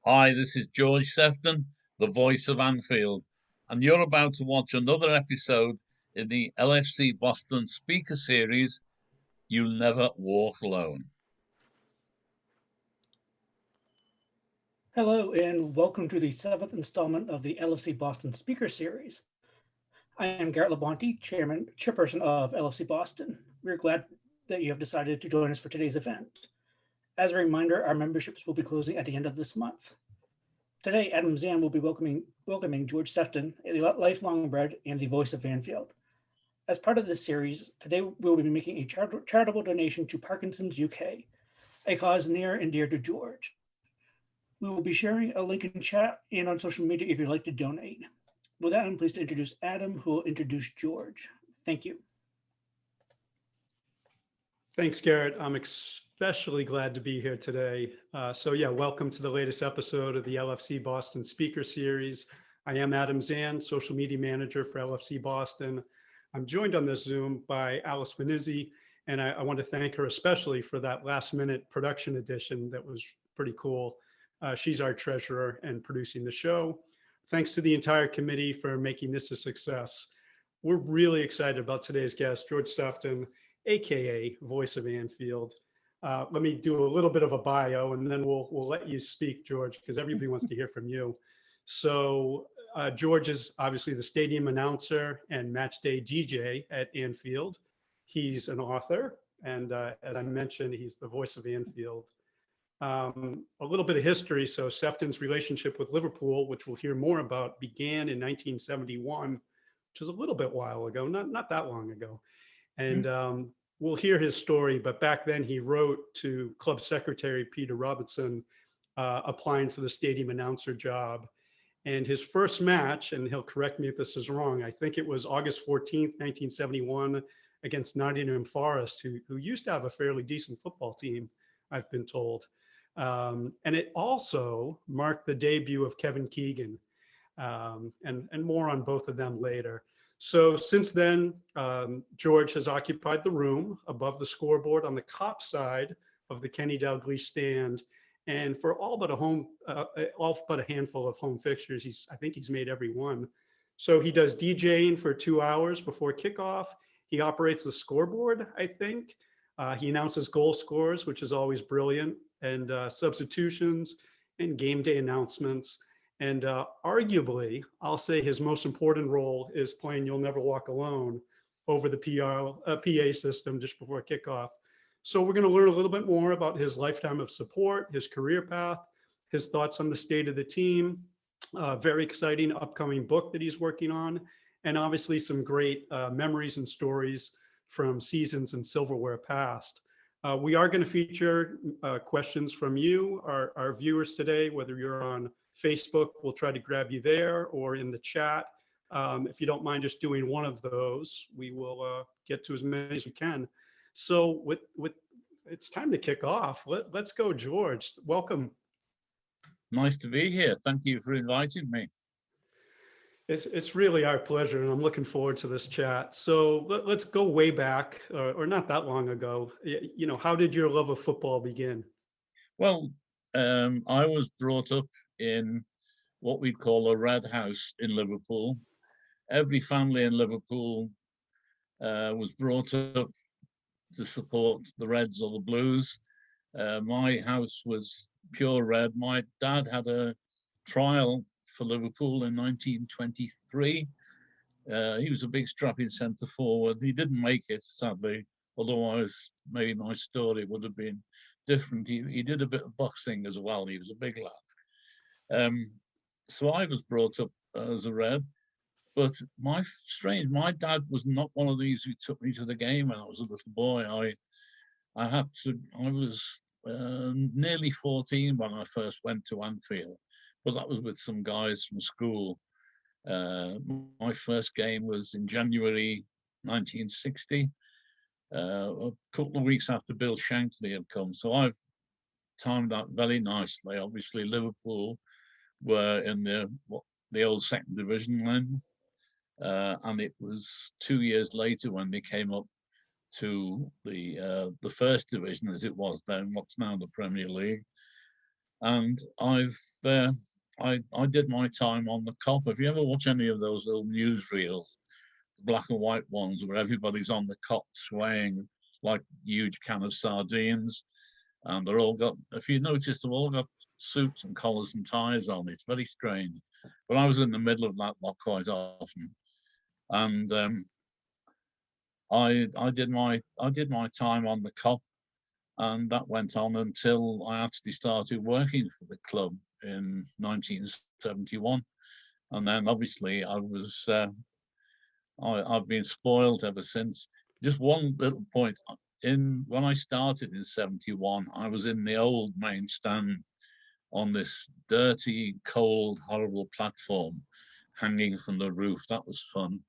Hi, this is George Sephton, the voice of Anfield, and you're about to watch another episode in the LFC Boston speaker series, You'll Never Walk Alone. Hello, and welcome to the seventh installment of the LFC Boston Speaker Series. I am Garrett Labonte, Chairperson of LFC Boston. We're glad that you have decided to join us for today's event. As a reminder, our memberships will be closing at the end of this month. Today, Adam Zan will be welcoming George Sephton, a lifelong bred and the voice of Anfield. As part of this series, today we will be making a charitable donation to Parkinson's UK, a cause near and dear to George. We will be sharing a link in chat and on social media if you'd like to donate. With that, I'm pleased to introduce Adam, who will introduce George. Thank you. Thanks, Garrett. I'm especially glad to be here today. Welcome to the latest episode of the LFC Boston Speaker Series. I am Adam Zan, Social Media Manager for LFC Boston. I'm joined on this Zoom by Alice Venizzi, and I want to thank her especially for that last-minute production edition that was pretty cool. She's our treasurer and producing the show. Thanks to the entire committee for making this a success. We're really excited about today's guest, George Sephton, AKA Voice of Anfield. Let me do a little bit of a bio and then we'll let you speak, George, because everybody wants to hear from you. So George is obviously the stadium announcer and match day DJ at Anfield. He's an author, and as I mentioned, he's the voice of Anfield. A little bit of history. So Sephton's relationship with Liverpool, which we'll hear more about, began in 1971, which is a little bit while ago, not that long ago. And we'll hear his story, but back then he wrote to club secretary Peter Robinson, applying for the stadium announcer job. And his first match, and he'll correct me if this is wrong, I think it was August 14th, 1971, against Nottingham Forest, who used to have a fairly decent football team, I've been told. And it also marked the debut of Kevin Keegan, and more on both of them later. So since then, George has occupied the room above the scoreboard on the Kop side of the Kenny Dalglish stand. And for all but a handful of home fixtures, I think he's made every one. So he does DJing for 2 hours before kickoff. He operates the scoreboard, I think. He announces goal scores, which is always brilliant, and substitutions and game day announcements. And arguably, I'll say his most important role is playing You'll Never Walk Alone over the PA system just before kickoff. So we're going to learn a little bit more about his lifetime of support, his career path, his thoughts on the state of the team, very exciting upcoming book that he's working on, and obviously some great memories and stories from seasons and silverware past. We are going to feature questions from you, our viewers today, whether you're on Facebook, we'll try to grab you there, or in the chat. If you don't mind just doing one of those, we will get to as many as we can. So with it's time to kick off. Let's go, George. Welcome. Nice to be here. Thank you for inviting me. It's really our pleasure, and I'm looking forward to this chat. So let's go way back, or not that long ago. You know, how did your love of football begin? Well, I was brought up in what we'd call a red house in Liverpool. Every family in Liverpool was brought up to support the Reds or the Blues. My house was pure red. My dad had a trial for Liverpool in 1923. He was a big strapping centre forward. He didn't make it, sadly. Otherwise, maybe my story would have been different. He did a bit of boxing as well. He was a big lad. So I was brought up as a red. But my dad was not one of these who took me to the game when I was a little boy. I was nearly 14 when I first went to Anfield, but that was with some guys from school. My first game was in January 1960, a couple of weeks after Bill Shankly had come. So I've timed that very nicely. Obviously, Liverpool were in the old second division then. And it was 2 years later when they came up to the first division, as it was then, what's now the Premier League. And I did my time on the Kop. Have you ever watched any of those little newsreels, black and white ones, where everybody's on the Kop swaying like huge can of sardines, and they're all got, if you notice, they've all got suits and collars and ties on. It's very strange. But I was in the middle of that lot quite often, and I did my time on the Kop, and that went on until I actually started working for the club in 1971. And then obviously I've been spoiled ever since. Just one little point. When I started in 71, I was in the old main stand on this dirty, cold, horrible platform hanging from the roof. That was fun.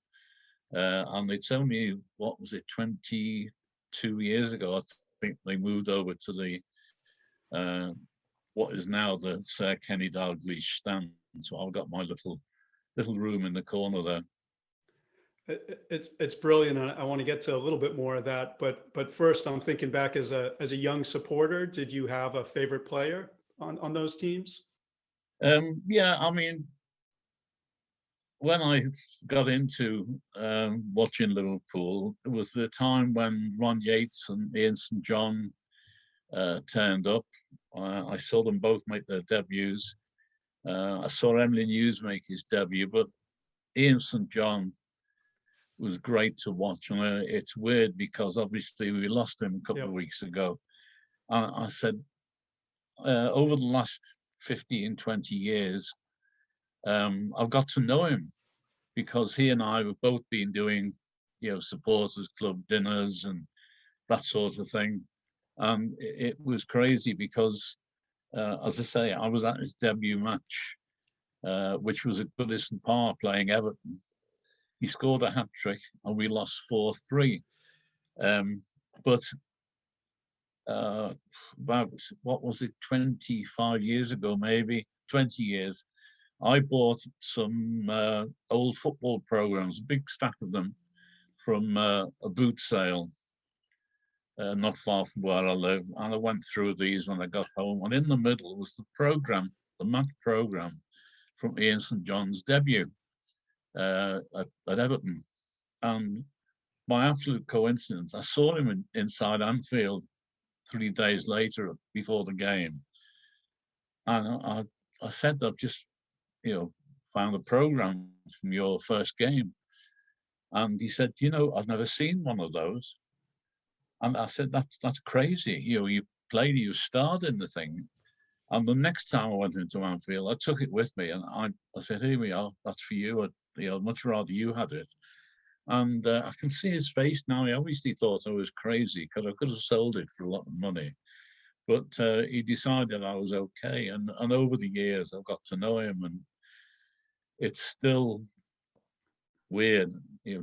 And they told me, what was it, 22 years ago, I think they moved over to the what is now the Sir Kenny Dalglish stand. So I've got my little room in the corner there. It's brilliant. And I want to get to a little bit more of that, but first I'm thinking back as a young supporter. Did you have a favorite player on those teams? Yeah, I mean, when I got into watching Liverpool, it was the time when Ron Yates and Ian St. John turned up. I saw them both make their debuts. I saw Emily News make his debut, but Ian St. John was great to watch. And it's weird because obviously we lost him a couple of weeks ago. I said, over the last 15, 20 years, I've got to know him because he and I have both been doing, supporters club dinners and that sort of thing. And it was crazy because, as I say, I was at his debut match, which was at Goodison Park playing Everton. He scored a hat-trick and we lost 4-3. But about, what was it, 25 years ago, maybe 20 years, I bought some old football programs, a big stack of them, from a boot sale not far from where I live. And I went through these when I got home. And in the middle was the match program from Ian St. John's debut at Everton. And by absolute coincidence, I saw him inside Anfield 3 days later before the game. And I said, I've just, found the program from your first game. And he said, I've never seen one of those. And I said, that's crazy. You played, you starred in the thing. And the next time I went into Anfield, I took it with me and I said, here we are, that's for you. I'd much rather you had it. And I can see his face now. He obviously thought I was crazy because I could have sold it for a lot of money. But he decided I was okay. And over the years, I've got to know him. And it's still weird,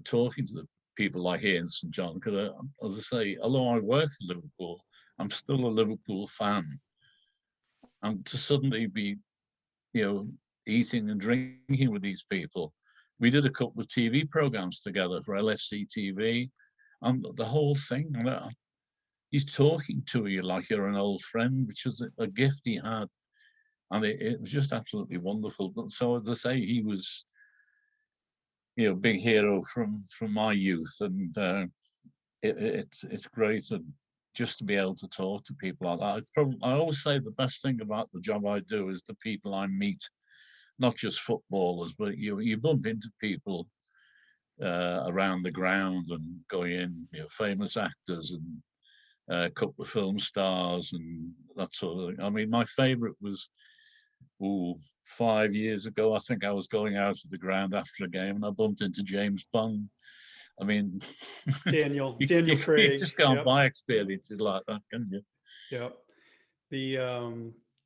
talking to the people like Ian St. John, because as I say, although I work for Liverpool, I'm still a Liverpool fan. And to suddenly be, eating and drinking with these people. We did a couple of TV programs together for LFC TV, and the whole thing, he's talking to you like you're an old friend, which is a gift he had. And it was just absolutely wonderful. But so, as I say, he was, big hero from my youth, and it's great just to be able to talk to people like that. I always say the best thing about the job I do is the people I meet, not just footballers, but you bump into people around the ground and going in, famous actors and a couple of film stars and that sort of thing. I mean, my favourite was 5 years ago. I think I was going out of the ground after a game and I bumped into James Bond. I mean, Daniel You Craig. just can't buy experiences like that, can you? Yeah.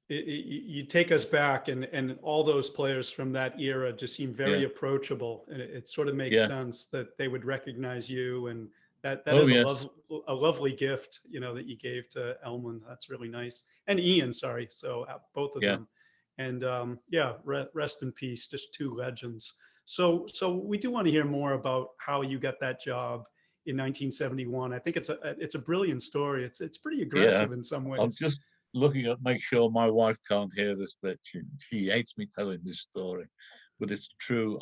You take us back, and all those players from that era just seem very approachable, and it sort of makes sense that they would recognize you, and that is a lovely gift, that you gave to Elman. That's really nice, and Ian. Sorry, so both of them, and rest in peace. Just two legends. So we do want to hear more about how you got that job in 1971. I think it's a brilliant story. It's pretty aggressive in some ways. looking at, make sure my wife can't hear this bit. She hates me telling this story, but it's true.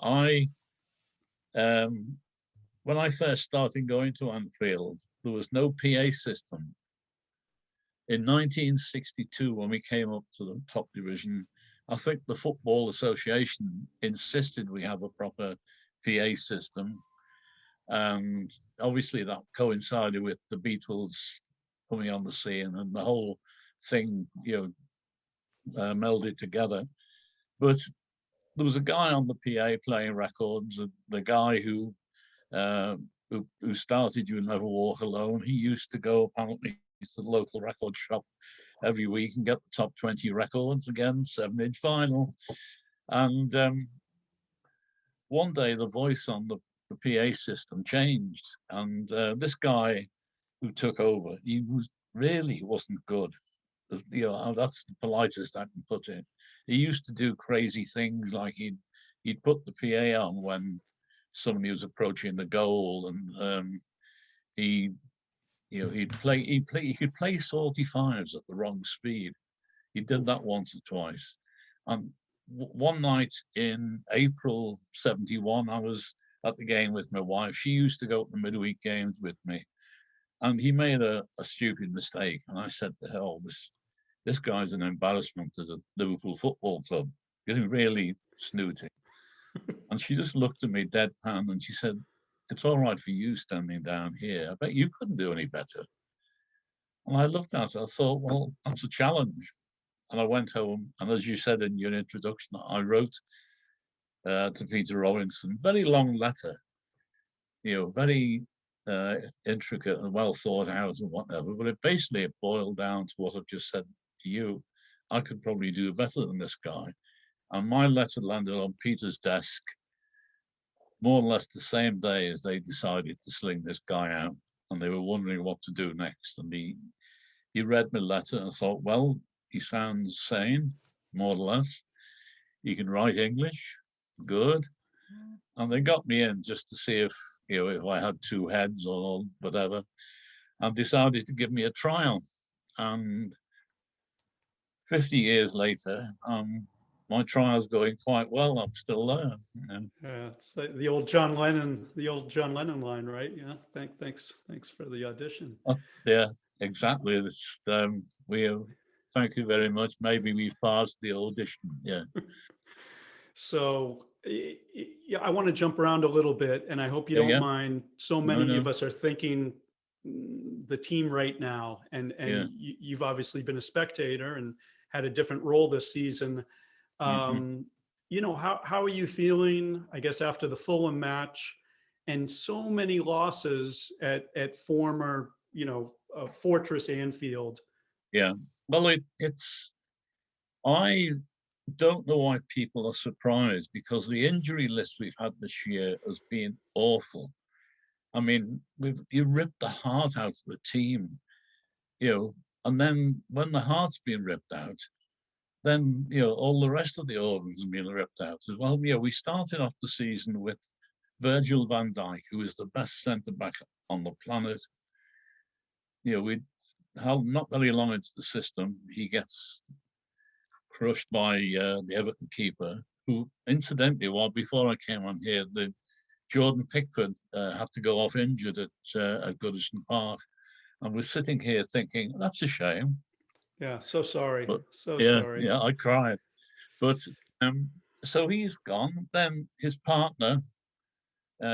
When I first started going to Anfield, there was no PA system. In 1962, when we came up to the top division, I think the Football Association insisted we have a proper PA system. And obviously that coincided with the Beatles coming on the scene and the whole thing, melded together. But there was a guy on the PA playing records, the guy who started You Never Walk Alone. He used to go apparently to the local record shop every week and get the top 20 records again, 7-inch vinyl. And one day the voice on the PA system changed, and this guy who took over, he wasn't good. That's the politest I can put it. He used to do crazy things, like he'd put the PA on when somebody was approaching the goal, and he could play 45s at the wrong speed. He did that once or twice. And one night in April '71, I was at the game with my wife. She used to go to the midweek games with me, and he made a stupid mistake. And I said to her, "Oh, this guy's an embarrassment to the Liverpool Football Club. Getting really snooty." And she just looked at me deadpan and she said, "It's all right for you standing down here. I bet you couldn't do any better." And I looked at her, I thought, well, that's a challenge. And I went home, and as you said in your introduction, I wrote to Peter Robinson, very long letter, very intricate and well thought out and whatever, but it boiled down to what I've just said to you. I could probably do better than this guy. And my letter landed on Peter's desk more or less the same day as they decided to sling this guy out, and they were wondering what to do next. And he read my letter and thought, well, he sounds sane, more or less. He can write English, good. And they got me in just to see if I had two heads or whatever, and decided to give me a trial. And 50 years later, my trial's going quite well. I'm still there. Yeah, it's like the old John Lennon line, right? Yeah. Thanks for the audition. Yeah, exactly. It's, thank you very much. Maybe we've passed the audition. Yeah. So yeah, I want to jump around a little bit, and I hope you don't mind. So many of us are thinking the team right now, and you've obviously been a spectator and had a different role this season. How are you feeling, I guess, after the Fulham match and so many losses at former, Fortress Anfield? Yeah, well, I don't know why people are surprised, because the injury list we've had this year has been awful. I mean, you ripped the heart out of the team, and then when the heart's been ripped out, then all the rest of the organs have been ripped out as well. We started off the season with Virgil van Dijk, who is the best centre back on the planet. We held not very long into the system. He gets crushed by the Everton keeper, who, incidentally, before I came on here, Jordan Pickford had to go off injured at Goodison Park, and we're sitting here thinking that's a shame. Yeah, so sorry. Sorry. Yeah, I cried. But so he's gone. Then his partner,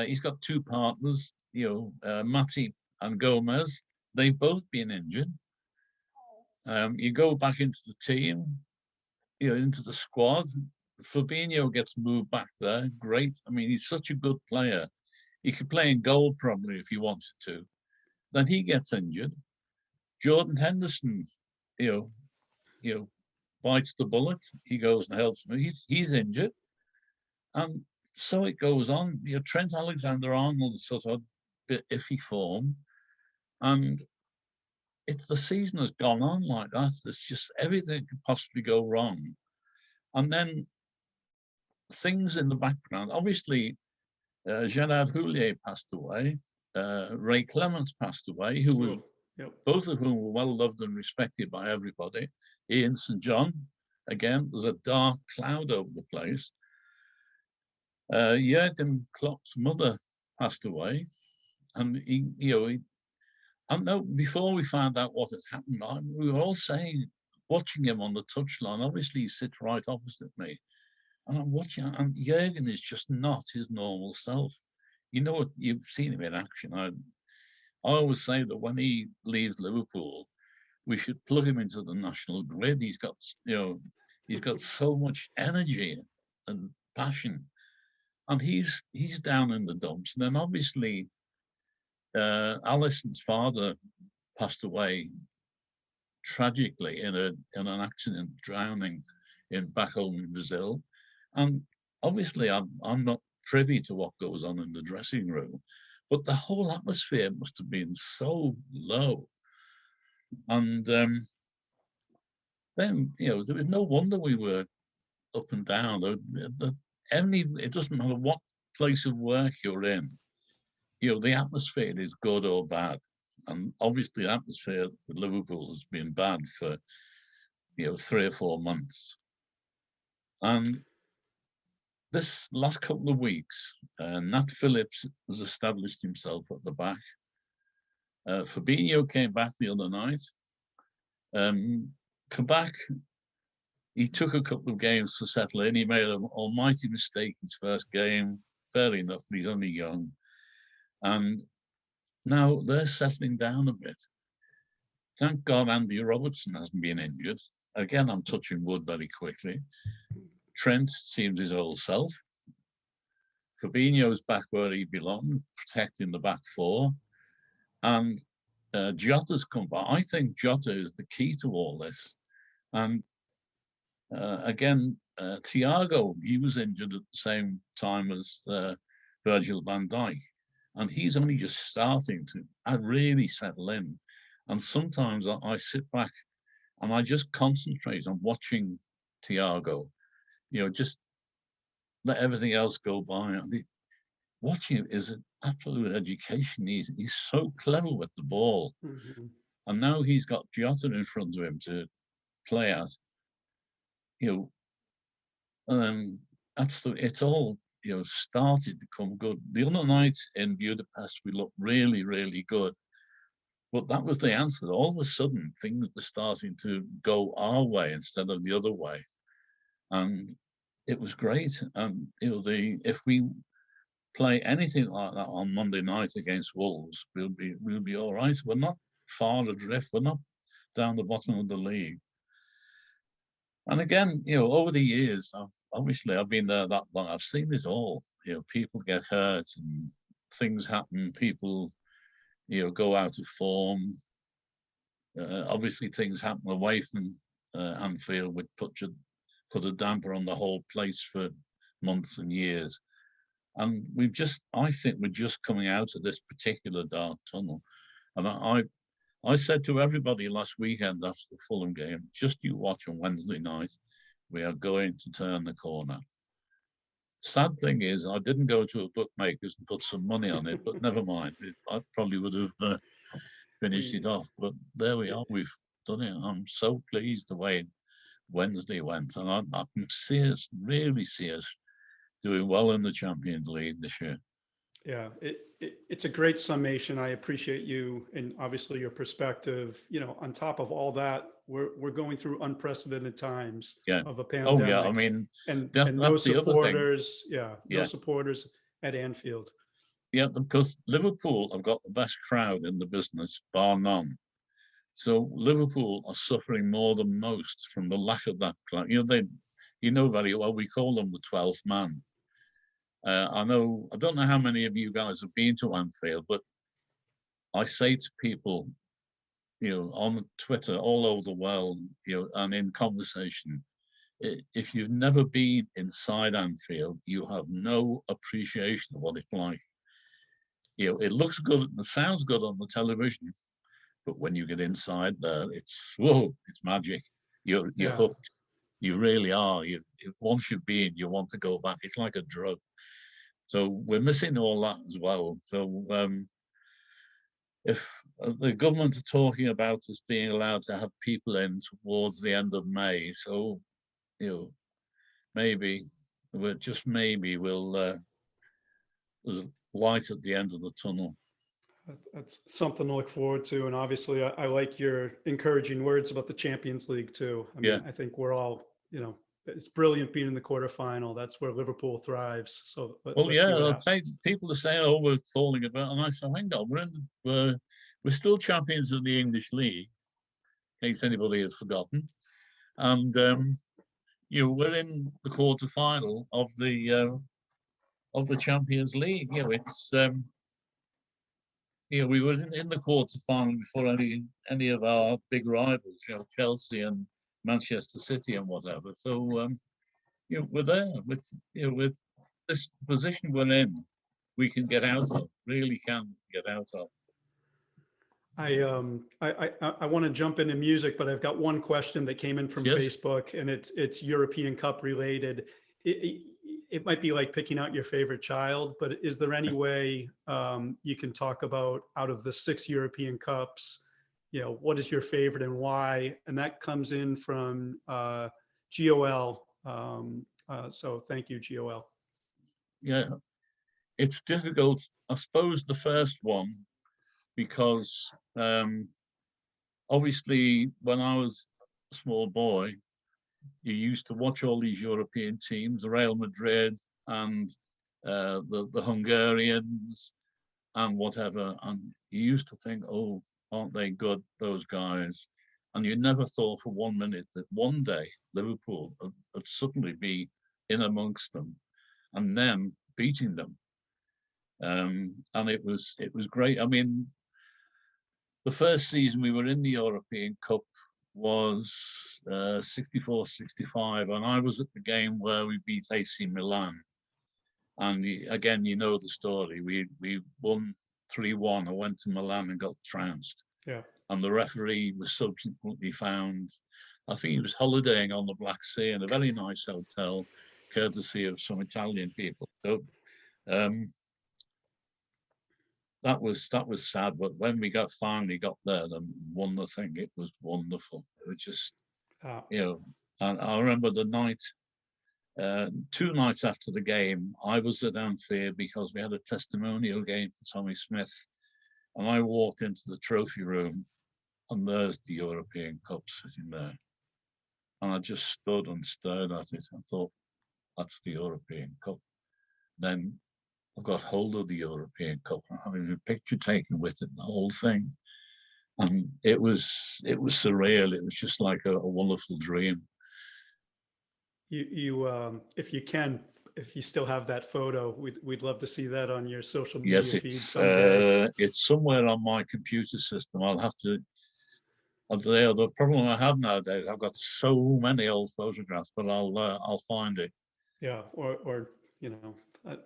he's got two partners, Matty and Gomez. They've both been injured. You go back into the team, into the squad. Fabinho gets moved back there. Great. I mean, he's such a good player. He could play in goal probably if he wanted to. Then he gets injured. Jordan Henderson, bites the bullet. He goes and helps me. He's injured. And so it goes on. Trent Alexander-Arnold is sort of a bit iffy form. And the season has gone on like that. There's just everything could possibly go wrong. And then things in the background. Obviously, Gerard Houllier passed away. Ray Clements passed away, who was Yep. both of whom were well loved and respected by everybody. Ian St. John, again, there's a dark cloud over the place. Jurgen Klopp's mother passed away, and I know before we found out what had happened, we were all saying, watching him on the touchline. Obviously, he sits right opposite me, and I'm watching, and Jurgen is just not his normal self. You know what? You've seen him in action. I always say that when he leaves Liverpool, we should plug him into the national grid. He's got so much energy and passion, and he's down in the dumps. And then obviously, Alison's father passed away tragically in an accident, drowning back home in Brazil. And obviously, I'm not privy to what goes on in the dressing room, but the whole atmosphere must have been so low. And then, there was no wonder we were up and down. It doesn't matter what place of work you're in, the atmosphere is good or bad. And obviously, the atmosphere at Liverpool has been bad for, 3 or 4 months. And this last couple of weeks, Nat Phillips has established himself at the back. Fabinho came back the other night. Kabak, he took a couple of games to settle in. He made an almighty mistake his first game. Fair enough, but he's only young. And now they're settling down a bit. Thank God Andy Robertson hasn't been injured. Again, I'm touching wood very quickly. Trent seems his old self. Fabinho's back where he belongs, protecting the back four. And Jota's come back. I think Jota is the key to all this. And again, Thiago, he was injured at the same time as Virgil van Dijk. And he's only just starting to really settle in. And sometimes I sit back and I just concentrate on watching Thiago, just let everything else go by. And watching him is an absolute education. He's so clever with the ball. Mm-hmm. And now he's got Jota in front of him to play at. It's all, started to come good. The other night in Budapest, we looked really, really good. But that was the answer. All of a sudden, things were starting to go our way instead of the other way. And it was great. And, if we play anything like that on Monday night against Wolves, we'll be all right. We're not far adrift. We're not down the bottom of the league. And again, over the years, I've been there that long. I've seen it all. People get hurt and things happen. People, go out of form. Obviously, things happen away from Anfield, which put a damper on the whole place for months and years. And I think we're just coming out of this particular dark tunnel. And I said to everybody last weekend after the Fulham game, just you watch on Wednesday night, we are going to turn the corner. Sad thing is, I didn't go to a bookmaker's and put some money on it, but never mind. I probably would have finished it off. But there we are. We've done it. I'm so pleased the way Wednesday went. And I can really see us doing well in the Champions League this year. Yeah, it's a great summation. I appreciate you and obviously your perspective. On top of all that, we're going through unprecedented times of a pandemic. Oh yeah, I mean, and that's no the supporters. Other thing. No supporters at Anfield. Yeah, because Liverpool have got the best crowd in the business, bar none. So Liverpool are suffering more than most from the lack of that crowd. Very well. We call them the 12th man. I don't know how many of you guys have been to Anfield, but I say to people, on Twitter all over the world, and in conversation, if you've never been inside Anfield, you have no appreciation of what it's like. It looks good and it sounds good on the television, but when you get inside there, it's magic. You're hooked. You really are. Once you've been, you want to go back. It's like a drug. So we're missing all that as well. So if the government are talking about us being allowed to have people in towards the end of May, so maybe, just maybe, there's light at the end of the tunnel. That's something to look forward to. And obviously, I like your encouraging words about the Champions League too. I mean, I think we're all, it's brilliant being in the quarterfinal. That's where Liverpool thrives. So I'd say people are saying, "Oh, we're falling apart," and I say, "Hang on, we're still champions of the English League." In case anybody has forgotten, and we're in the quarterfinal of the Champions League. It's we were in the quarterfinal before any of our big rivals, Chelsea and Manchester City and whatever. So we're there with this position we're in. We can get out of. Really can get out of. I want to jump into music, but I've got one question that came in from Facebook, and it's European Cup related. It might be like picking out your favorite child, but is there any way you can talk about, out of the 6 European Cups, what is your favorite and why? And that comes in from GOL. So thank you, GOL. Yeah, it's difficult. I suppose the first one, because obviously when I was a small boy, you used to watch all these European teams, Real Madrid and the Hungarians and whatever, and you used to think, "Oh, aren't they good, those guys?" And you never thought for 1 minute that one day Liverpool would suddenly be in amongst them and then beating them. And it was great. I mean, the first season we were in the European Cup was 64-65, and I was at the game where we beat AC Milan. And again, the story. We won 3-1. I went to Milan and got trounced. Yeah. And the referee was subsequently found, I think he was holidaying on the Black Sea in a very nice hotel, courtesy of some Italian people. So that was sad, but when we finally got there and won the thing, it was wonderful. It was just, and I remember the night, 2 nights after the game, I was at Anfield because we had a testimonial game for Tommy Smith, and I walked into the trophy room, and there's the European Cup sitting there, and I just stood and stared at it and thought, that's the European Cup. Then I got hold of the European Cup, having a picture taken with it, the whole thing. And it was surreal. It was just like a wonderful dream. You if you still have that photo, we'd love to see that on your social media feed someday. It's somewhere on my computer system. I'll have to. The problem I have nowadays, I've got so many old photographs, but I'll find it. Yeah, or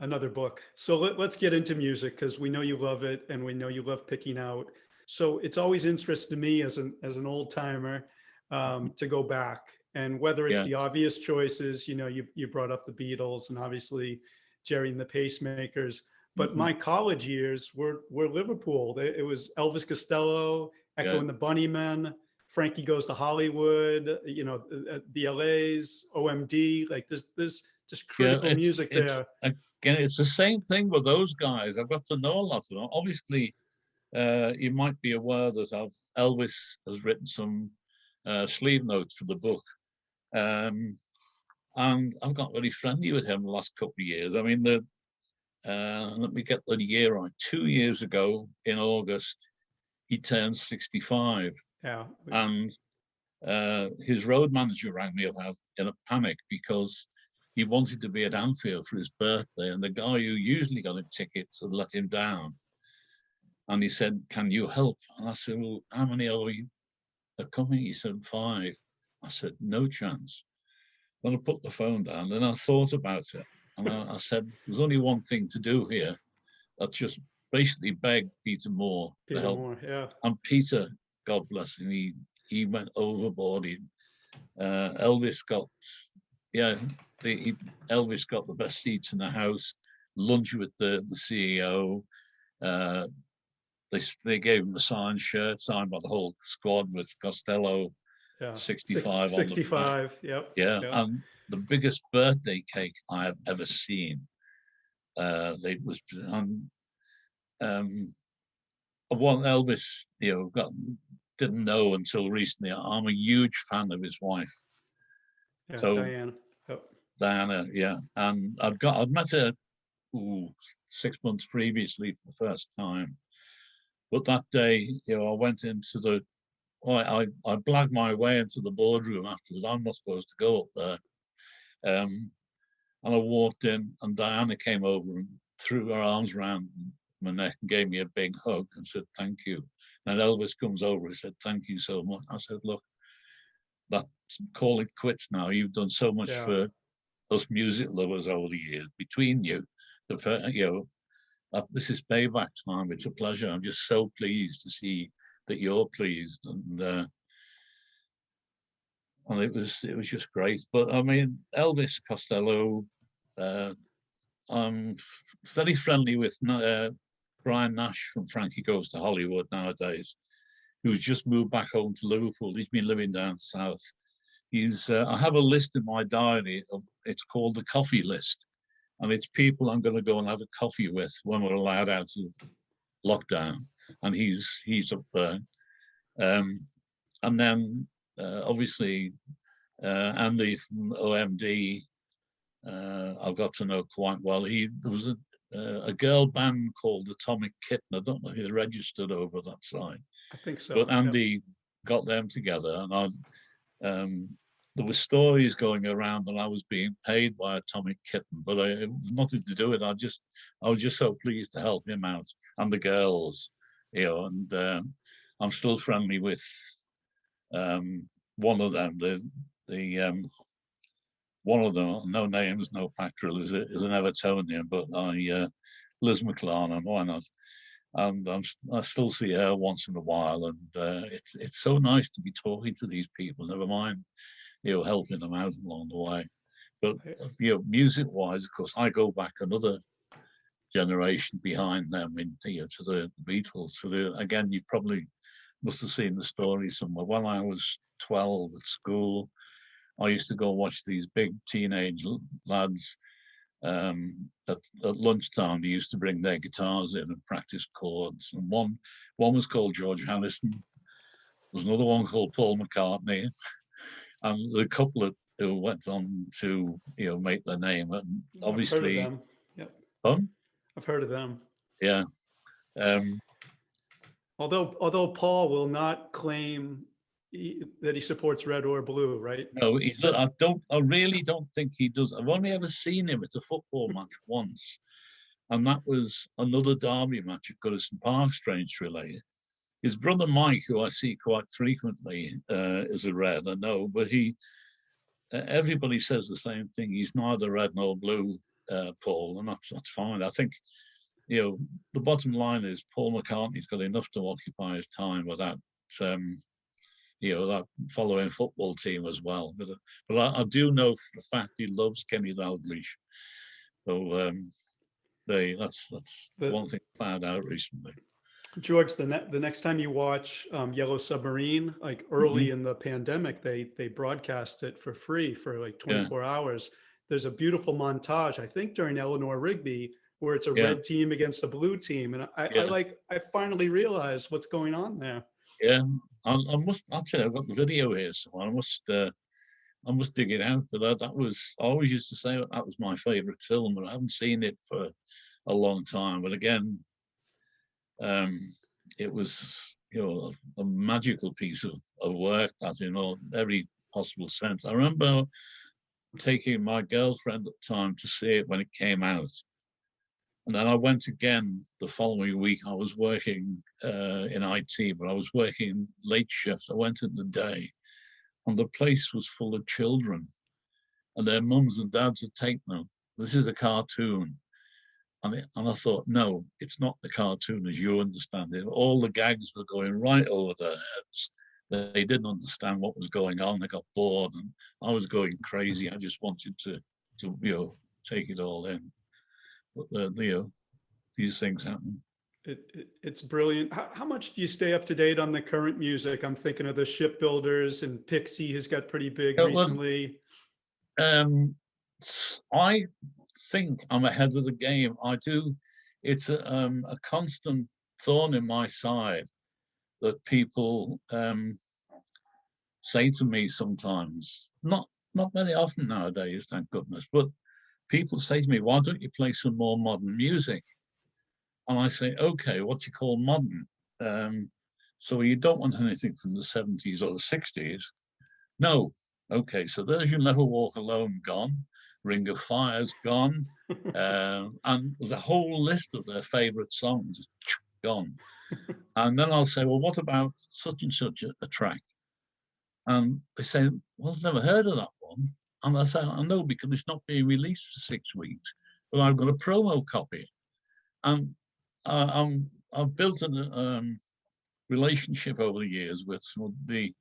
another book. So let's get into music, because we know you love it and we know you love picking out. So it's always interesting to me as an old timer to go back, and whether it's the obvious choices, you brought up the Beatles and obviously Jerry and the Pacemakers, but my college years were Liverpool. It was Elvis Costello, Echo and the Bunnymen, Frankie Goes to Hollywood, the LA's, OMD, like there's just critical music there. Again, it's the same thing with those guys. I've got to know a lot of them. Obviously, you might be aware that Elvis has written some sleeve notes for the book. And I've got very friendly with him the last couple of years. I mean, let me get the year right. 2 years ago in August, he turned 65. Yeah. And his road manager rang me up in a panic because he wanted to be at Anfield for his birthday, and the guy who usually got him tickets had let him down. And he said, "Can you help?" And I said, "Well, how many are coming?" He said, 5. I said, "No chance." Then I put the phone down, and I thought about it. And I said, "There's only one thing to do here. That's just basically beg Peter Moore to help." Moore, yeah. And Peter, God bless him, he went overboard. Elvis got Elvis got the best seats in the house, lunch with the CEO, they gave him a signed shirt signed by the whole squad with Costello Yeah. 65 on the back. 65. Yep. Yeah, Yep. and the biggest birthday cake I have ever seen. It was what Elvis, didn't know until recently. I'm a huge fan of his wife. Yeah, So Diana. Yep. Diana, yeah, and I'd met her 6 months previously for the first time, but that day, I went into I blagged my way into the boardroom afterwards. I'm not supposed to go up there, and I walked in, and Diana came over and threw her arms around my neck and gave me a big hug and said, "Thank you." And Elvis comes over and said, "Thank you so much." I said, "Look, call it quits now. You've done so much for us music lovers over the years. Between you, this is payback time. It's a pleasure. I'm just so pleased to see that you're pleased." And it was just great. But I mean, Elvis Costello, I'm very friendly with Brian Nash from Frankie Goes to Hollywood nowadays, who's just moved back home to Liverpool. He's been living down south. I have a list in my diary it's called the coffee list, and it's people I'm going to go and have a coffee with when we're allowed out of lockdown, and he's up there. And then obviously Andy from OMD, I got to know quite well. There was a girl band called Atomic Kitten. I don't know if they registered over that side. I think so. But Andy got them together, and there were stories going around that I was being paid by Atomic Kitten, but it was nothing to do with it. I was just so pleased to help him out and the girls, and I'm still friendly with one of them. One of them, no names, no pactrel, is an Evertonian, but Liz McLaren, and why not? And I still see her once in a while, and it's so nice to be talking to these people. Never mind, helping them out along the way. But music-wise, of course, I go back another generation behind them to the Beatles. Again, you probably must have seen the story somewhere. When I was 12 at school, I used to go watch these big teenage lads. At lunchtime, they used to bring their guitars in and practice chords. And one was called George Harrison. There was another one called Paul McCartney, and the couple who went on to make their name. And obviously, I've heard of them. Yep. Fun? I've heard of them. Yeah. Although Paul will not claim that he supports red or blue, right? No, I really don't think he does. I've only ever seen him at a football match once, and that was another derby match at Goodison Park, strangely. His brother Mike, who I see quite frequently, is a red, I know, but everybody says the same thing. He's neither red nor blue, Paul, and that's fine. I think, the bottom line is Paul McCartney's got enough to occupy his time without that following football team as well. But I do know for a fact he loves Kenny Dalglish. So that's one thing I found out recently. George, the next time you watch Yellow Submarine, like early in the pandemic, they broadcast it for free for like 24 hours. There's a beautiful montage, I think during Eleanor Rigby, where it's a red team against a blue team. And I finally realized what's going on there. Yeah, I'll tell you, I've got the video here, so I must dig it out. That was, I always used to say that was my favorite film, but I haven't seen it for a long time. But again, it was, a magical piece of work that, in every possible sense. I remember taking my girlfriend at the time to see it when it came out. And then I went again the following week. I was working in IT, but I was working late shifts. I went in the day, and the place was full of children, and their mums and dads had taken them. This is a cartoon. And I thought, no, it's not the cartoon as you understand it. All the gags were going right over their heads. They didn't understand what was going on. They got bored, and I was going crazy. I just wanted to take it all in. But these things happen. It's brilliant. How much do you stay up to date on the current music? I'm thinking of the Shipbuilders and Pixie has got pretty big It was, recently. I think I'm ahead of the game. I do. It's a constant thorn in my side that people say to me sometimes, not very often nowadays, thank goodness, but people say to me, why don't you play some more modern music? And I say, okay, what do you call modern? So you don't want anything from the 70s or the 60s? No. Okay, so there's You'll Never Walk Alone gone, Ring of Fire's gone, and the whole list of their favorite songs gone. And then I'll say, well, what about such and such a track? And they say, well, I've never heard of that one. And I say, I know, because it's not being released for 6 weeks, but I've got a promo copy. And I've built a relationship over the years with some of the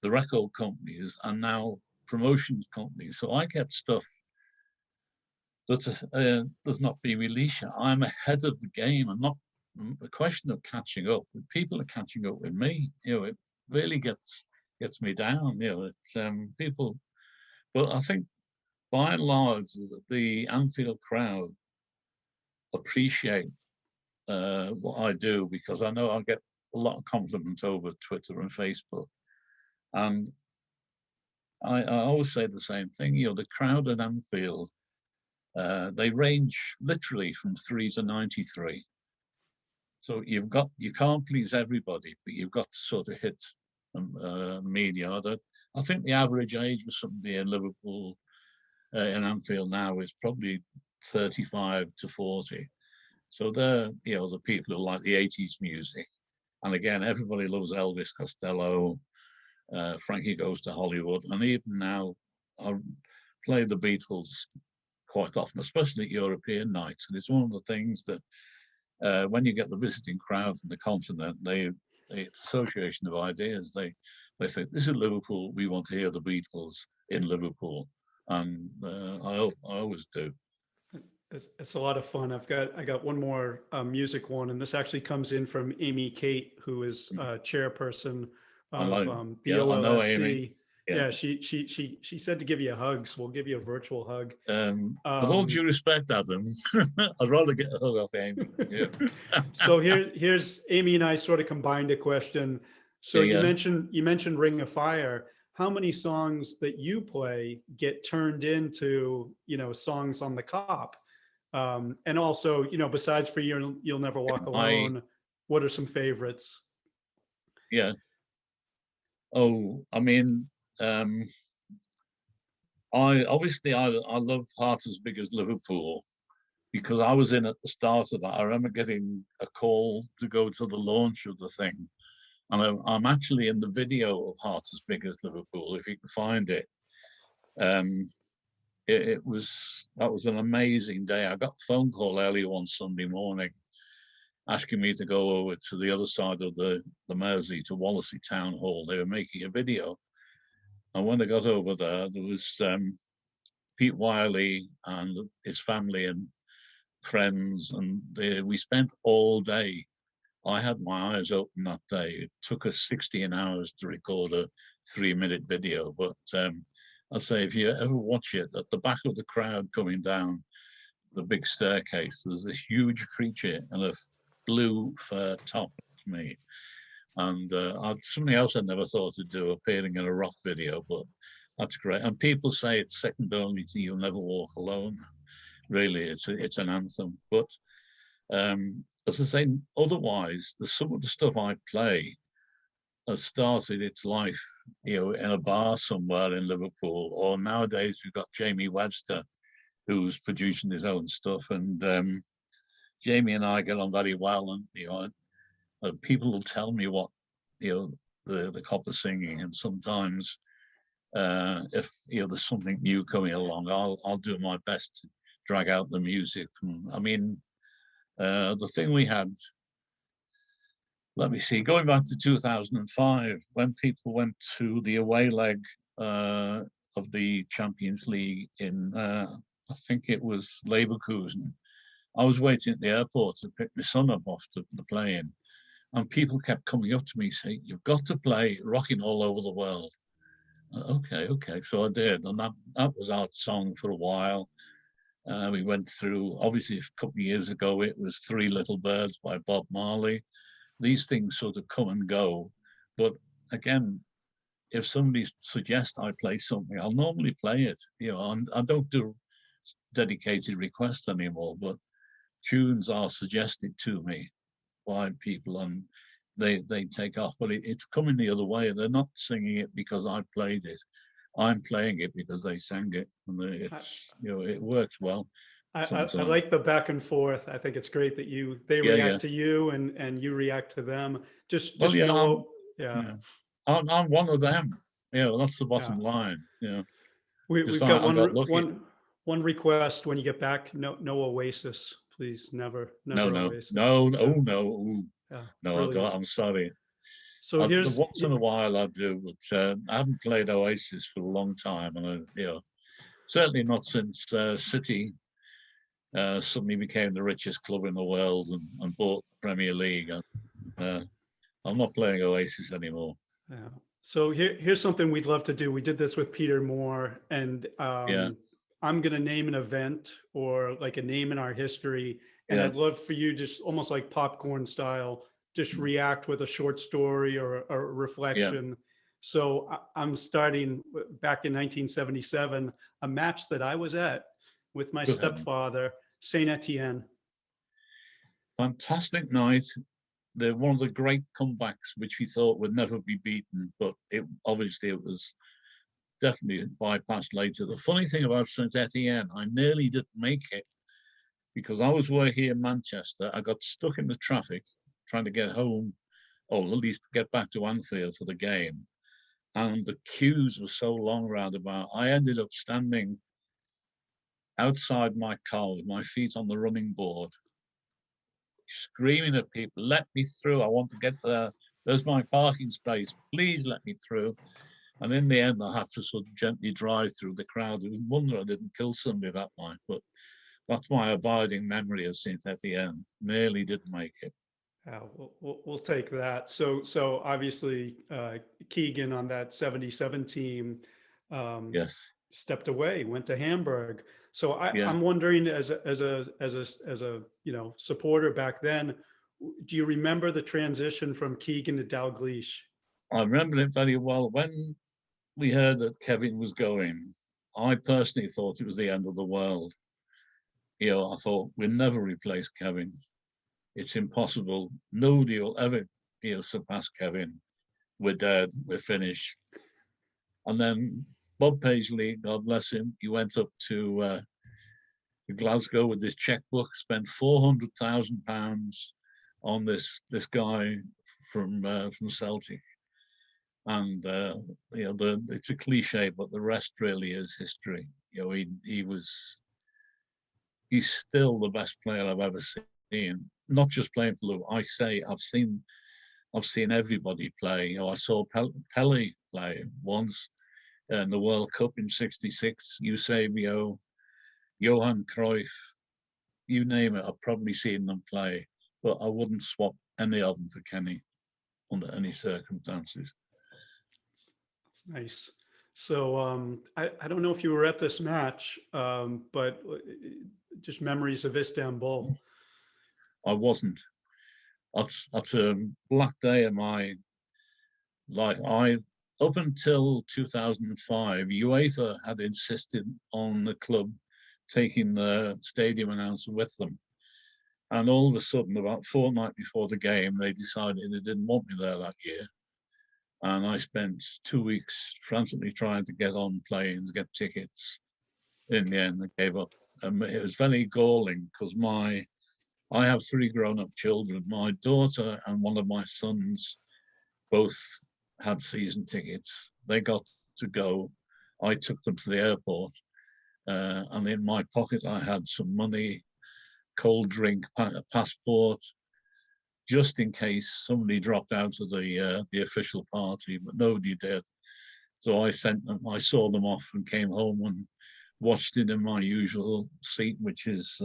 record companies and now promotions companies. So I get stuff that's not being released yet. I'm ahead of the game. I'm not a question of catching up. People are catching up with me. It really gets me down. It's people. But I think by and large, the Anfield crowd appreciate what I do, because I know I get a lot of compliments over Twitter and Facebook. And I always say the same thing. The crowd at Anfield, they range literally from 3 to 93. So you can't please everybody, but you've got to sort of hit media. I think the average age for somebody in Liverpool, in Anfield now, is probably 35 to 40. So they're the people who like the 80s music. And again, everybody loves Elvis Costello, Frankie Goes to Hollywood, and even now I play the Beatles quite often, especially at European nights. And it's one of the things that when you get the visiting crowd from the continent, it's association of ideas. They think, this is Liverpool, we want to hear the Beatles in Liverpool, and I always do. It's a lot of fun. I got one more music one, and this actually comes in from Amy Kate, who is chairperson of the LFC. Yeah, she said to give you a hug, so we'll give you a virtual hug. With all due respect, Adam, I'd rather get a hug off Amy. Yeah. So here's Amy and I sort of combined a question. So you mentioned Ring of Fire. How many songs that you play get turned into songs on the Kop? And also, besides for You'll Never Walk Alone, what are some favorites? Yeah. Oh, I mean, I love Heart as Big as Liverpool, because I was in at the start of that. I remember getting a call to go to the launch of the thing, and I'm actually in the video of Heart as Big as Liverpool, if you can find it. That was an amazing day. I got a phone call early one Sunday morning asking me to go over to the other side of the Mersey, to Wallasey Town Hall. They were making a video. And when I got over there was Pete Wiley and his family and friends, and we spent all day. I had my eyes open that day. It took us 16 hours to record a 3-minute video, but I'll say, if you ever watch it, at the back of the crowd coming down the big staircase, there's this huge creature in a blue fur top to me. And something else I never thought to do, appearing in a rock video, but that's great. And people say it's second only to You'll Never Walk Alone. Really, it's an anthem. But as I say, otherwise, some of the stuff I play has started its life, in a bar somewhere in Liverpool, or nowadays we've got Jamie Webster, who's producing his own stuff, and Jamie and I get on very well, and people will tell me what the Kop are singing, and sometimes if there's something new coming along, I'll do my best to drag out the music from. I mean, the thing we had. Let me see, going back to 2005, when people went to the away leg of the Champions League in, I think it was Leverkusen, I was waiting at the airport to pick my son up off the plane, and people kept coming up to me saying, "You've got to play Rocking All Over the World." Okay. So I did, and that was our song for a while. We went through, obviously, a couple of years ago, it was Three Little Birds by Bob Marley. These things sort of come and go. But again, if somebody suggests I play something, I'll normally play it. I don't do dedicated requests anymore, but tunes are suggested to me by people, and they take off. But it's coming the other way. They're not singing it because I played it. I'm playing it because they sang it, and it works well. I like the back and forth. I think it's great that they react to you and you react to them. I'm one of them. That's the bottom line. We've got one request when you get back. No Oasis, please. Never Oasis. No. Brilliant. I'm sorry. So once in a while I do, but I haven't played Oasis for a long time, and certainly not since City suddenly became the richest club in the world and bought the Premier League. I'm not playing Oasis anymore. Yeah. So here's something we'd love to do. We did this with Peter Moore, and I'm going to name an event or like a name in our history, and I'd love for you, just almost like popcorn style, just react with a short story or a reflection. Yeah. So I'm starting back in 1977, a match that I was at with my stepfather, Saint Etienne. Fantastic night. They're one of the great comebacks, which we thought would never be beaten, but it was definitely bypassed later. The funny thing about Saint Etienne, I nearly didn't make it because I was working in Manchester. I got stuck in the traffic trying to get home, or at least get back to Anfield for the game. And the queues were so long roundabout. I ended up standing outside my car with my feet on the running board, screaming at people, "Let me through, I want to get there. There's my parking space, please let me through." And in the end, I had to sort of gently drive through the crowd. It was a wonder I didn't kill somebody that night, but that's my abiding memory of Saint Etienne. Nearly didn't make it. We'll take that. So obviously Keegan on that 77 team stepped away, went to Hamburg. So I'm wondering, as a supporter back then, do you remember the transition from Keegan to Dalglish? I remember it very well. When we heard that Kevin was going, I personally thought it was the end of the world. I thought we'll never replace Kevin. It's impossible. Nobody will ever surpass Kevin. We're dead. We're finished. And then Bob Paisley, God bless him, he went up to Glasgow with this checkbook, spent £400,000 on this guy from Celtic. And it's a cliche, but the rest really is history. He's still the best player I've ever seen. Not just playing for Liverpool. I've seen everybody play. I saw Pele play once in the World Cup in '66. Eusebio, Johan Cruyff, you name it. I've probably seen them play, but I wouldn't swap any of them for Kenny under any circumstances. That's nice. So I don't know if you were at this match, but just memories of Istanbul. I wasn't. That's a black day in my life. Up until 2005, UEFA had insisted on the club taking the stadium announcer with them. And all of a sudden, about a fortnight before the game, they decided they didn't want me there that year. And I spent 2 weeks frantically trying to get on planes, get tickets. In the end, I gave up. It was very galling because I have 3 grown-up children. My daughter and one of my sons both had season tickets. They got to go. I took them to the airport. And in my pocket, I had some money, cold drink, a passport, just in case somebody dropped out of the official party, but nobody did. So I sent them. I saw them off and came home. And watched it in my usual seat, which is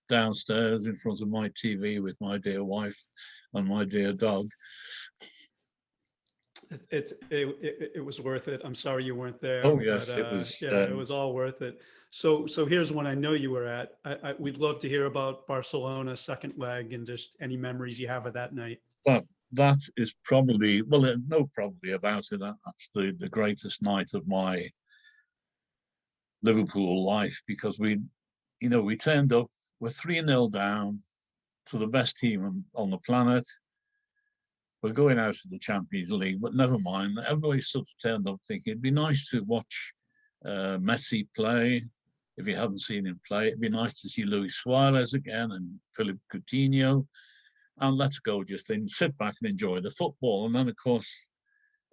downstairs in front of my TV with my dear wife and my dear dog. It was worth it. I'm sorry you weren't there. Oh yes, but, it was. yeah, it was all worth it. So here's one I know you were at. We'd love to hear about Barcelona's second leg and just any memories you have of that night. But that is probably, well, no, probably about it. That's the greatest night of my Liverpool life, because we turned up, we're 3-0 down to the best team on the planet. We're going out of the Champions League, but never mind. Everybody sort of turned up thinking it'd be nice to watch Messi play. If you hadn't seen him play, it'd be nice to see Luis Suarez again and Philip Coutinho. And let's go just and sit back and enjoy the football. And then, of course,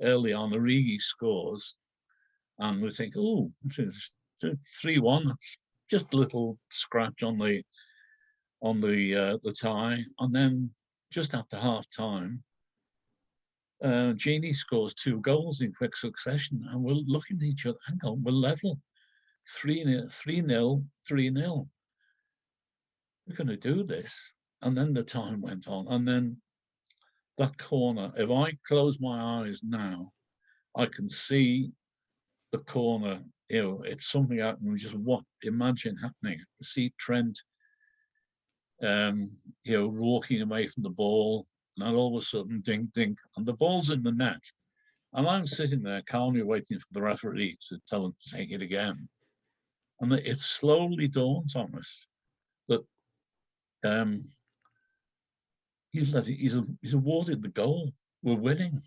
early on, Origi scores. And we think, oh, 3-1. That's just a little scratch on the tie. And then just after half time, Genie scores 2 goals in quick succession, and we're looking at each other. Hang on, we're level. 3-0, 3-0. We're going to do this. And then the time went on. And then that corner, if I close my eyes now, I can see the corner. It's something I can just imagine happening. I see Trent, walking away from the ball. And all of a sudden, ding, ding, and the ball's in the net. And I'm sitting there calmly waiting for the referee to tell him to take it again. And it slowly dawns on us that he's awarded the goal. We're winning.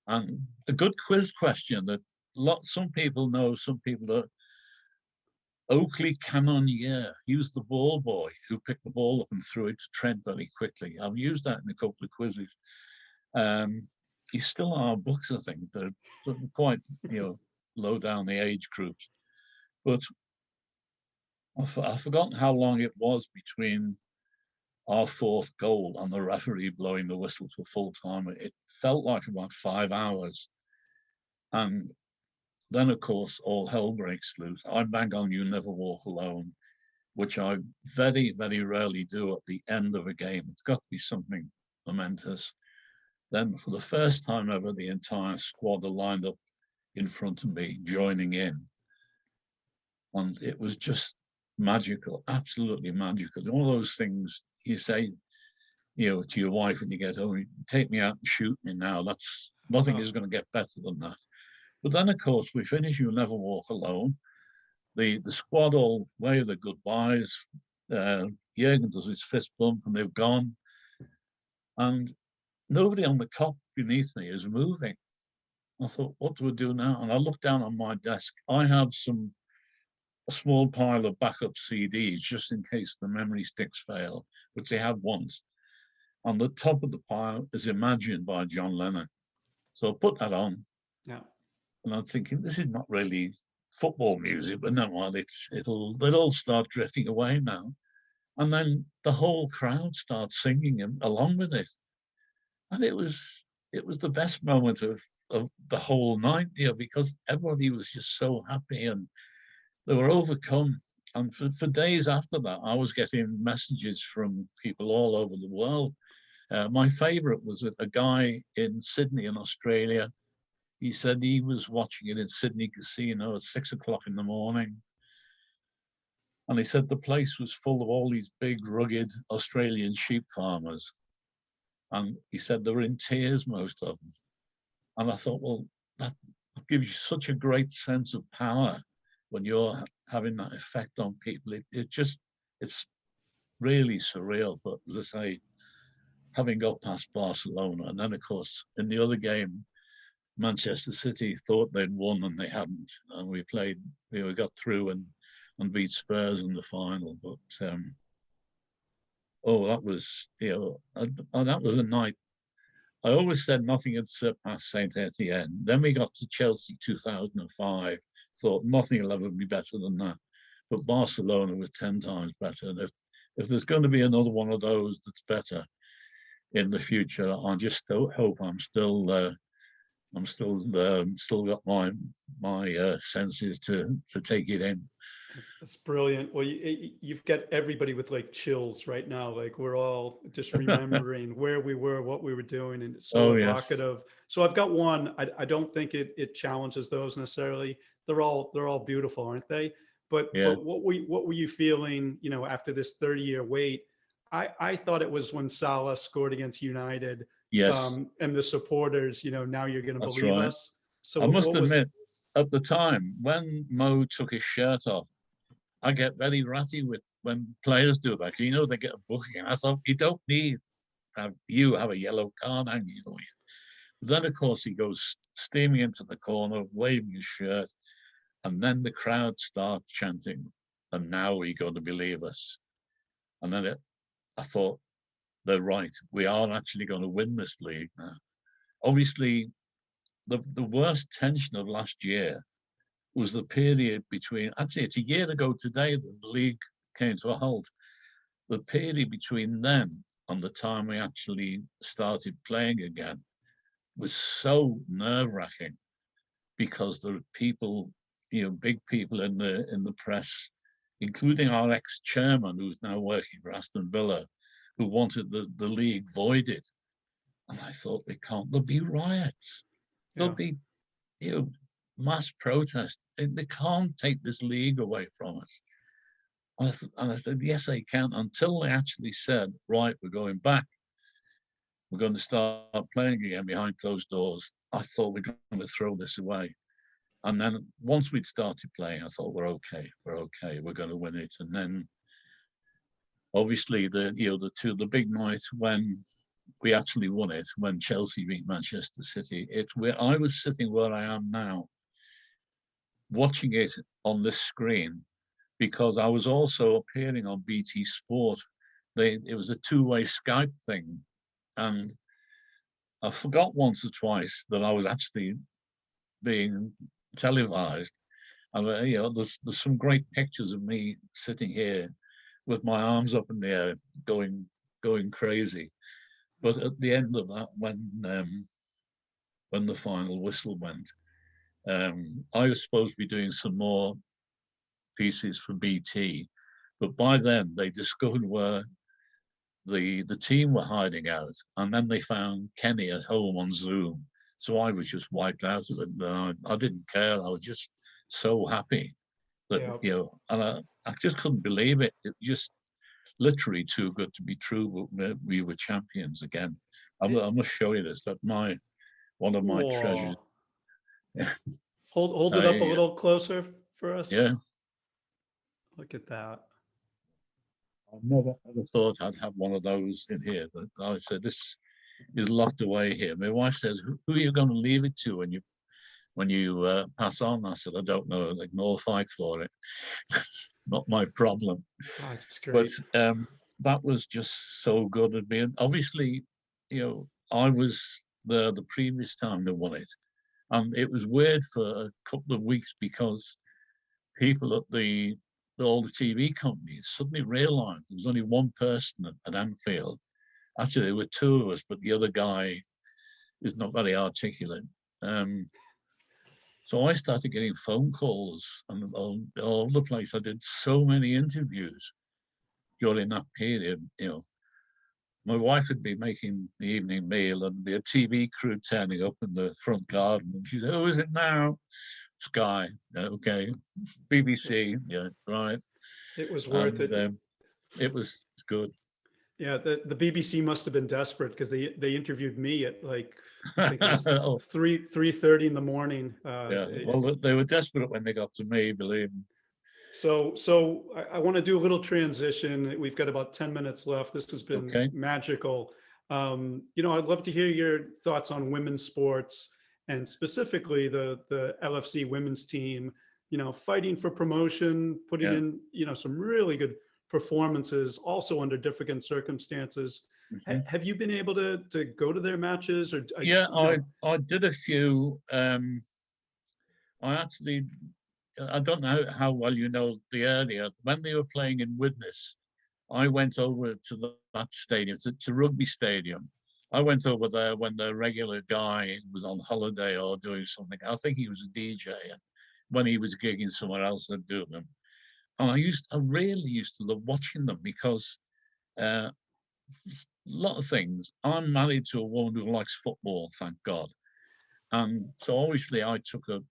And a good quiz question that some people know, some people don't. Oakley Cannonier, he was the ball boy who picked the ball up and threw it to Trent very quickly. I've used that in a couple of quizzes. He's still on our books, I think. They're quite, low down the age groups. But I've forgotten how long it was between our 4th goal and the referee blowing the whistle for full time. It felt like about 5 hours. And then, of course, all hell breaks loose. I bang on You Never Walk Alone, which I very, very rarely do at the end of a game. It's got to be something momentous. Then, for the first time ever, the entire squad are lined up in front of me, joining in. And it was just magical, absolutely magical. All those things you say, to your wife when you get home, take me out and shoot me now. Nothing is going to get better than that. But then, of course, we finish You Never Walk Alone. The squad all wave their goodbyes. Jürgen does his fist bump and they've gone. And nobody on the Kop beneath me is moving. I thought, what do we do now? And I looked down on my desk. I have a small pile of backup CDs just in case the memory sticks fail, which they had once. On the top of the pile is Imagine by John Lennon. So I put that on. Yeah. And I'm thinking, this is not really football music, but never mind, they'll all start drifting away now. And then the whole crowd starts singing along with it. And it was the best moment of the whole night, because everybody was just so happy and they were overcome. And for days after that, I was getting messages from people all over the world. My favorite was a guy in Sydney in Australia. He said he was watching it in Sydney Casino at 6 o'clock in the morning. And he said the place was full of all these big, rugged Australian sheep farmers. And he said they were in tears, most of them. And I thought, well, that gives you such a great sense of power when you're having that effect on people. It's really surreal. But as I say, having got past Barcelona, and then, of course, in the other game, Manchester City thought they'd won and they hadn't, and we got through and beat Spurs in the final. But that was that was a night. I always said nothing had surpassed Saint Etienne. Then we got to Chelsea 2005. Thought nothing will ever be better than that. But Barcelona was 10 times better. And if there's going to be another one of those that's better in the future, I just hope I'm still I'm still got my senses to take it in. It's brilliant. Well, you've got everybody with like chills right now. Like we're all just remembering where we were, what we were doing, and it's so Oh yes, evocative. So I've got one. I don't think it challenges those necessarily. They're all beautiful, aren't they? yeah, But what were you feeling? You know, after this 30-year wait, I thought it was when Salah scored against United, yes, and the supporters. You know, now you're going to that's believe right. us. So I must what was? admit, at the time when Mo took his shirt off, I get very ratty with when players do that. You know, they get a booking. And I thought, you don't need to have a yellow card hanging on you. Then, of course, he goes steaming into the corner, waving his shirt, and then the crowd starts chanting, and now we're going to believe us. And then I thought, they're right. We are actually going to win this league now. Obviously, the worst tension of last year was the period between, actually, it's a year ago today that the league came to a halt. The period between then and the time we actually started playing again was so nerve-wracking because there were people, big people in the press, including our ex-chairman who's now working for Aston Villa, who wanted the league voided. And I thought, there'll be riots. There'll be, mass protest. They can't take this league away from us. And I said, yes, they can, until they actually said, right, we're going back. We're going to start playing again behind closed doors. I thought we're going to throw this away. And then once we'd started playing, I thought, we're okay, we're going to win it. And then obviously the big night when we actually won it, when Chelsea beat Manchester City, I was sitting where I am now, watching it on this screen, because I was also appearing on BT Sport. It was a two-way Skype thing, and I forgot once or twice that I was actually being televised. And there's some great pictures of me sitting here with my arms up in the air, going crazy. But at the end of that, when the final whistle went, I was supposed to be doing some more pieces for BT, but by then they discovered where the team were hiding out, and then they found Kenny at home on Zoom. So I was just wiped out of it. I didn't care. I was just so happy that and I just couldn't believe it. It was just literally too good to be true. But we were champions again. I must show you this. That's one of my treasures. Hold it up a little closer for us. Yeah. Look at that. I never ever thought I'd have one of those in here. But I said, this is locked away here. My wife says, who are you going to leave it to when you pass on? I said, I don't know. Like, no, fight for it. Not my problem. Oh, that's great. But that was just so good at being. Obviously, I was there the previous time they won it. And it was weird for a couple of weeks because people at all the TV companies suddenly realized there was only one person at Anfield. Actually, there were two of us, but the other guy is not very articulate. So I started getting phone calls and all over the place. I did so many interviews during that period. My wife would be making the evening meal and be a TV crew turning up in the front garden. And she said, "Who is it now?" Sky. Okay. BBC. Yeah, right. It was worth it. It was good. Yeah, the BBC must have been desperate because they interviewed me at like I think it was 3:30 in the morning. Yeah, well, they were desperate when they got to me, believe me. So I want to do a little transition. We've got about 10 minutes left. This has been magical. I'd love to hear your thoughts on women's sports and specifically the LFC women's team, fighting for promotion, putting in, some really good performances, also under difficult circumstances. Mm-hmm. Have you been able to go to their matches? Or I did a few. I don't know how well you know the area. When they were playing in Widnes, I went over to that stadium. It's a rugby stadium, I went over there when the regular guy was on holiday or doing something. I think he was a DJ, and when he was gigging somewhere else, I'd do them. And I really used to love watching them because a lot of things. I'm married to a woman who likes football, thank God. And so obviously I took a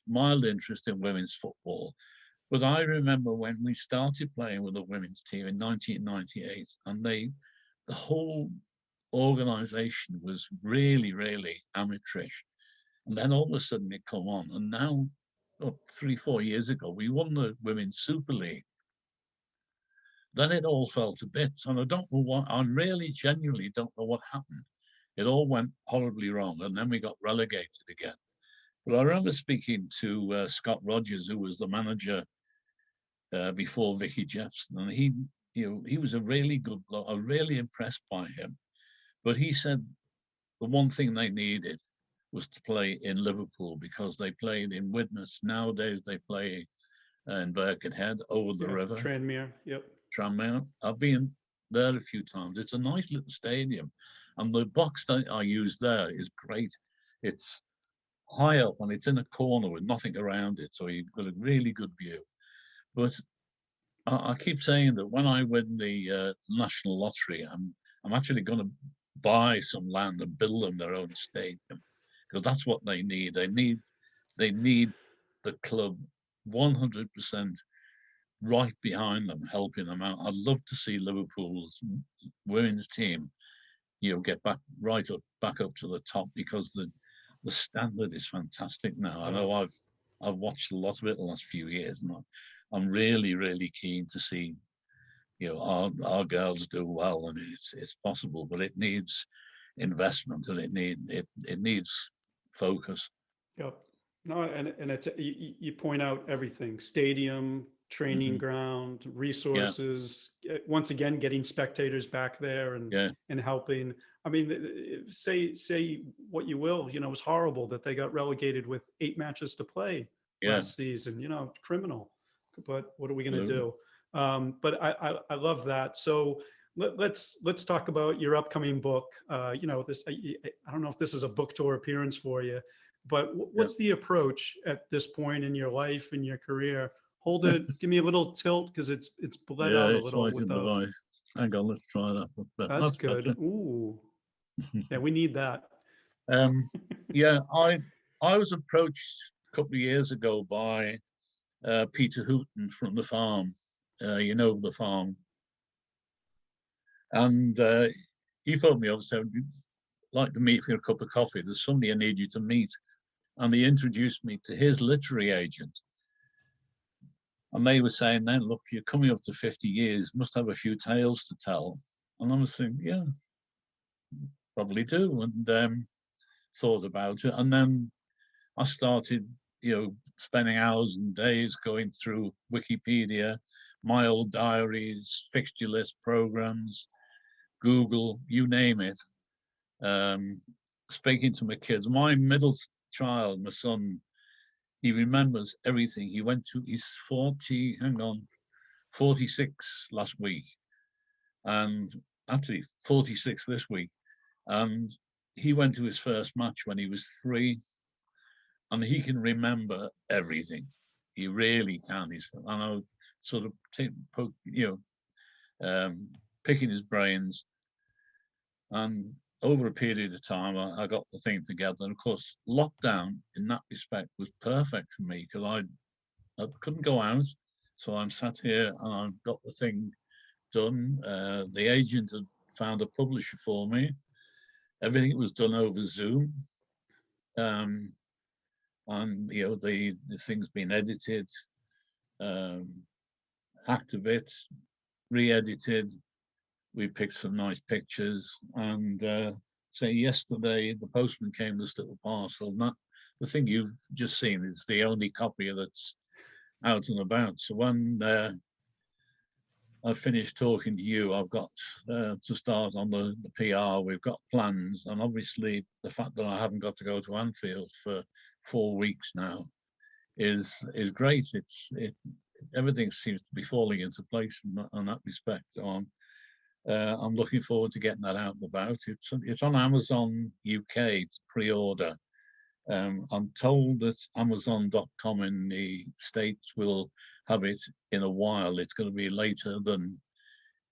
mild interest in women's football. But I remember when we started playing with the women's team in 1998, and the whole organization was really, really amateurish. And then all of a sudden it come on. And now, 3-4 years ago, we won the Women's Super League. Then it all fell to bits. And I don't know what, I really genuinely don't know what happened. It all went horribly wrong. And then we got relegated again. But I remember speaking to Scott Rogers, who was the manager before Vicky Jepson, and he was a really good bloke. I was really impressed by him. But he said the one thing they needed was to play in Liverpool because they played in Widnes. Nowadays they play in Birkenhead over the river. Tranmere, yep. Tranmere. I've been there a few times. It's a nice little stadium, and the box that I use there is great. It's high up and it's in a corner with nothing around it, so you've got a really good view. But I keep saying that when I win the national lottery, I'm actually going to buy some land and build them their own stadium, because that's what they need. They need the club 100% right behind them, helping them out. I'd love to see Liverpool's women's team, get back up to the top, because the standard is fantastic now. I know I've watched a lot of it the last few years, and I'm really, really keen to see, our girls do well, and it's possible, but it needs investment, and it needs focus. Yep. No, and it's you point out everything: stadium, training ground, resources. Once again, getting spectators back there and helping. I mean, say what you will. It was horrible that they got relegated with 8 matches to play last season. Criminal. But what are we going to do? But I love that. So let's talk about your upcoming book. This I don't know if this is a book tour appearance for you, but what's the approach at this point in your life, in your career? Hold it. Give me a little tilt, because it's bled out a little. Hang on, let's try that. That's good. Better. Ooh, yeah, we need that. I was approached a couple of years ago by Peter Hooton from The Farm. The Farm. And he phoned me up and said, "I'd like to meet for a cup of coffee. There's somebody I need you to meet." And he introduced me to his literary agent. And they were saying then, "Look, you're coming up to 50 years, must have a few tales to tell." And I was thinking, yeah, probably do. And thought about it. And then I started, spending hours and days going through Wikipedia, my old diaries, fixture list programs, Google, you name it. Speaking to my kids. My middle child, my son, he remembers everything. He's 46 last week, and actually 46 this week. And he went to his first match when he was 3, and he can remember everything. He really can. And I sort of picking his brains. And over a period of time, I got the thing together. And of course, lockdown in that respect was perfect for me, because I couldn't go out. So I'm sat here and I've got the thing done. The agent had found a publisher for me. Everything was done over Zoom. And the thing's been edited, hacked a bit, re-edited. We picked some nice pictures, and yesterday the postman came with this little parcel. And the thing you've just seen is the only copy that's out and about. So when I finished talking to you, I've got to start on the PR. We've got plans, and obviously the fact that I haven't got to go to Anfield for 4 weeks now is great. Everything seems to be falling into place in that respect. I'm looking forward to getting that out and about. It's on Amazon UK to pre-order. I'm told that Amazon.com in the States will have it in a while. It's going to be later than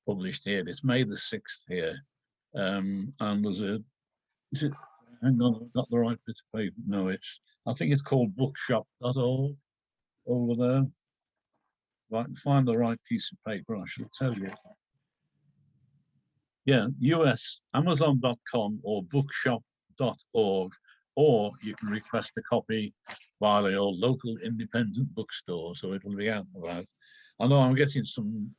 published here. It's May the 6th here. And there's hang on, I've got the right bit of paper. No, I think it's called bookshop.org over there. If I can find the right piece of paper, I shall tell you. Yeah, US, Amazon.com or bookshop.org, or you can request a copy via your local independent bookstore, so it'll be out and about. I know I'm getting some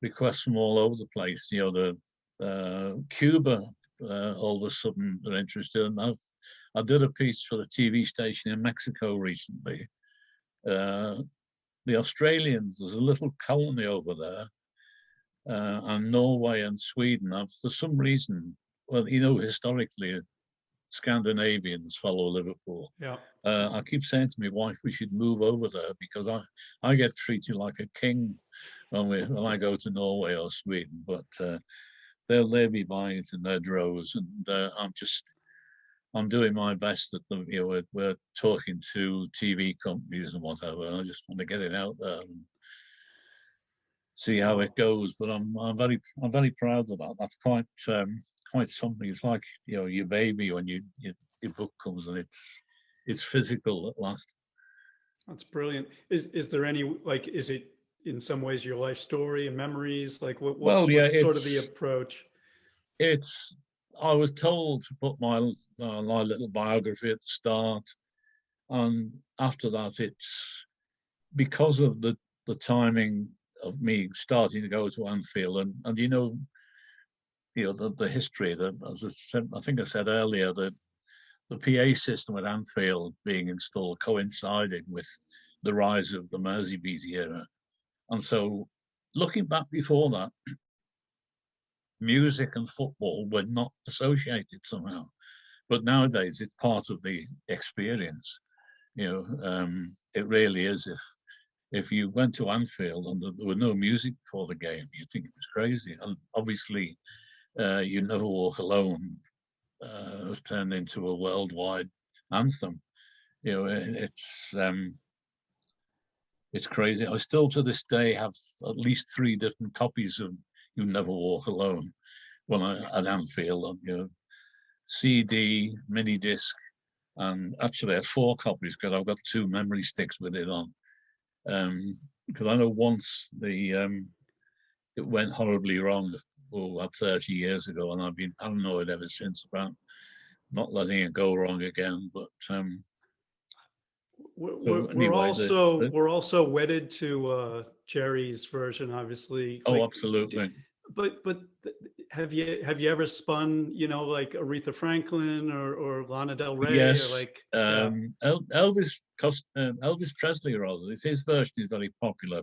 requests from all over the place. You know, the Cuba, all of a sudden they're interested, and I did a piece for the TV station in Mexico recently. The Australians, there's a little colony over there, and Norway and Sweden have, for some reason, well, you know, historically, Scandinavians follow Liverpool. Yeah. I keep saying to my wife we should move over there because I get treated like a king when I go to Norway or Sweden, but they'll be buying it in their droves, and I'm doing my best at the, you know, we're talking to TV companies and whatever, and I just want to get it out there and see how it goes. But I'm very proud of that. That's quite something. It's like, you know, your baby when your book comes and it's physical at last. That's brilliant. Is there any, like, is it in some ways your life story and memories? Like what's sort of the approach? I was told to put my little biography at the start, and after that, it's because of the timing of me starting to go to Anfield, and you know the history that, as I think I said earlier, that the PA system at Anfield being installed coincided with the rise of the Merseybeat era, and so looking back before that, music and football were not associated somehow, but nowadays it's part of the experience. You know, it really is. If you went to Anfield and there were no music before the game, you'd think it was crazy. And obviously, You Never Walk Alone has turned into a worldwide anthem. You know, it's crazy. I still to this day have at least 3 different copies of You Never Walk Alone when at Anfield. You know, CD, mini disc, and actually I had 4 copies because I've got 2 memory sticks with it on. Because I know once it went horribly wrong about 30 years ago, and I've been paranoid ever since about not letting it go wrong again. But we're also wedded to Jerry's version, obviously. Oh, like, absolutely. But have you ever spun, you know, like Aretha Franklin or Lana Del Rey? Yes. Or like Elvis Presley, rather. His version is very popular,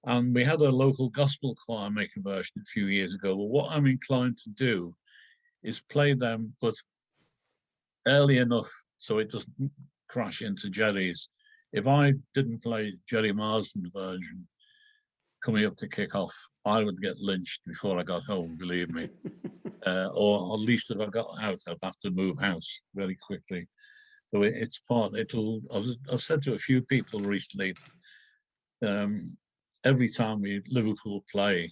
and we had a local gospel choir make a version a few years ago. But what I'm inclined to do is play them, but early enough so it doesn't crash into Jerry's. If I didn't play Jerry Marsden's version coming up to kick off, I would get lynched before I got home, believe me. Or at least if I got out, I'd have to move house very quickly. So it's part, I've said to a few people recently, every time Liverpool play,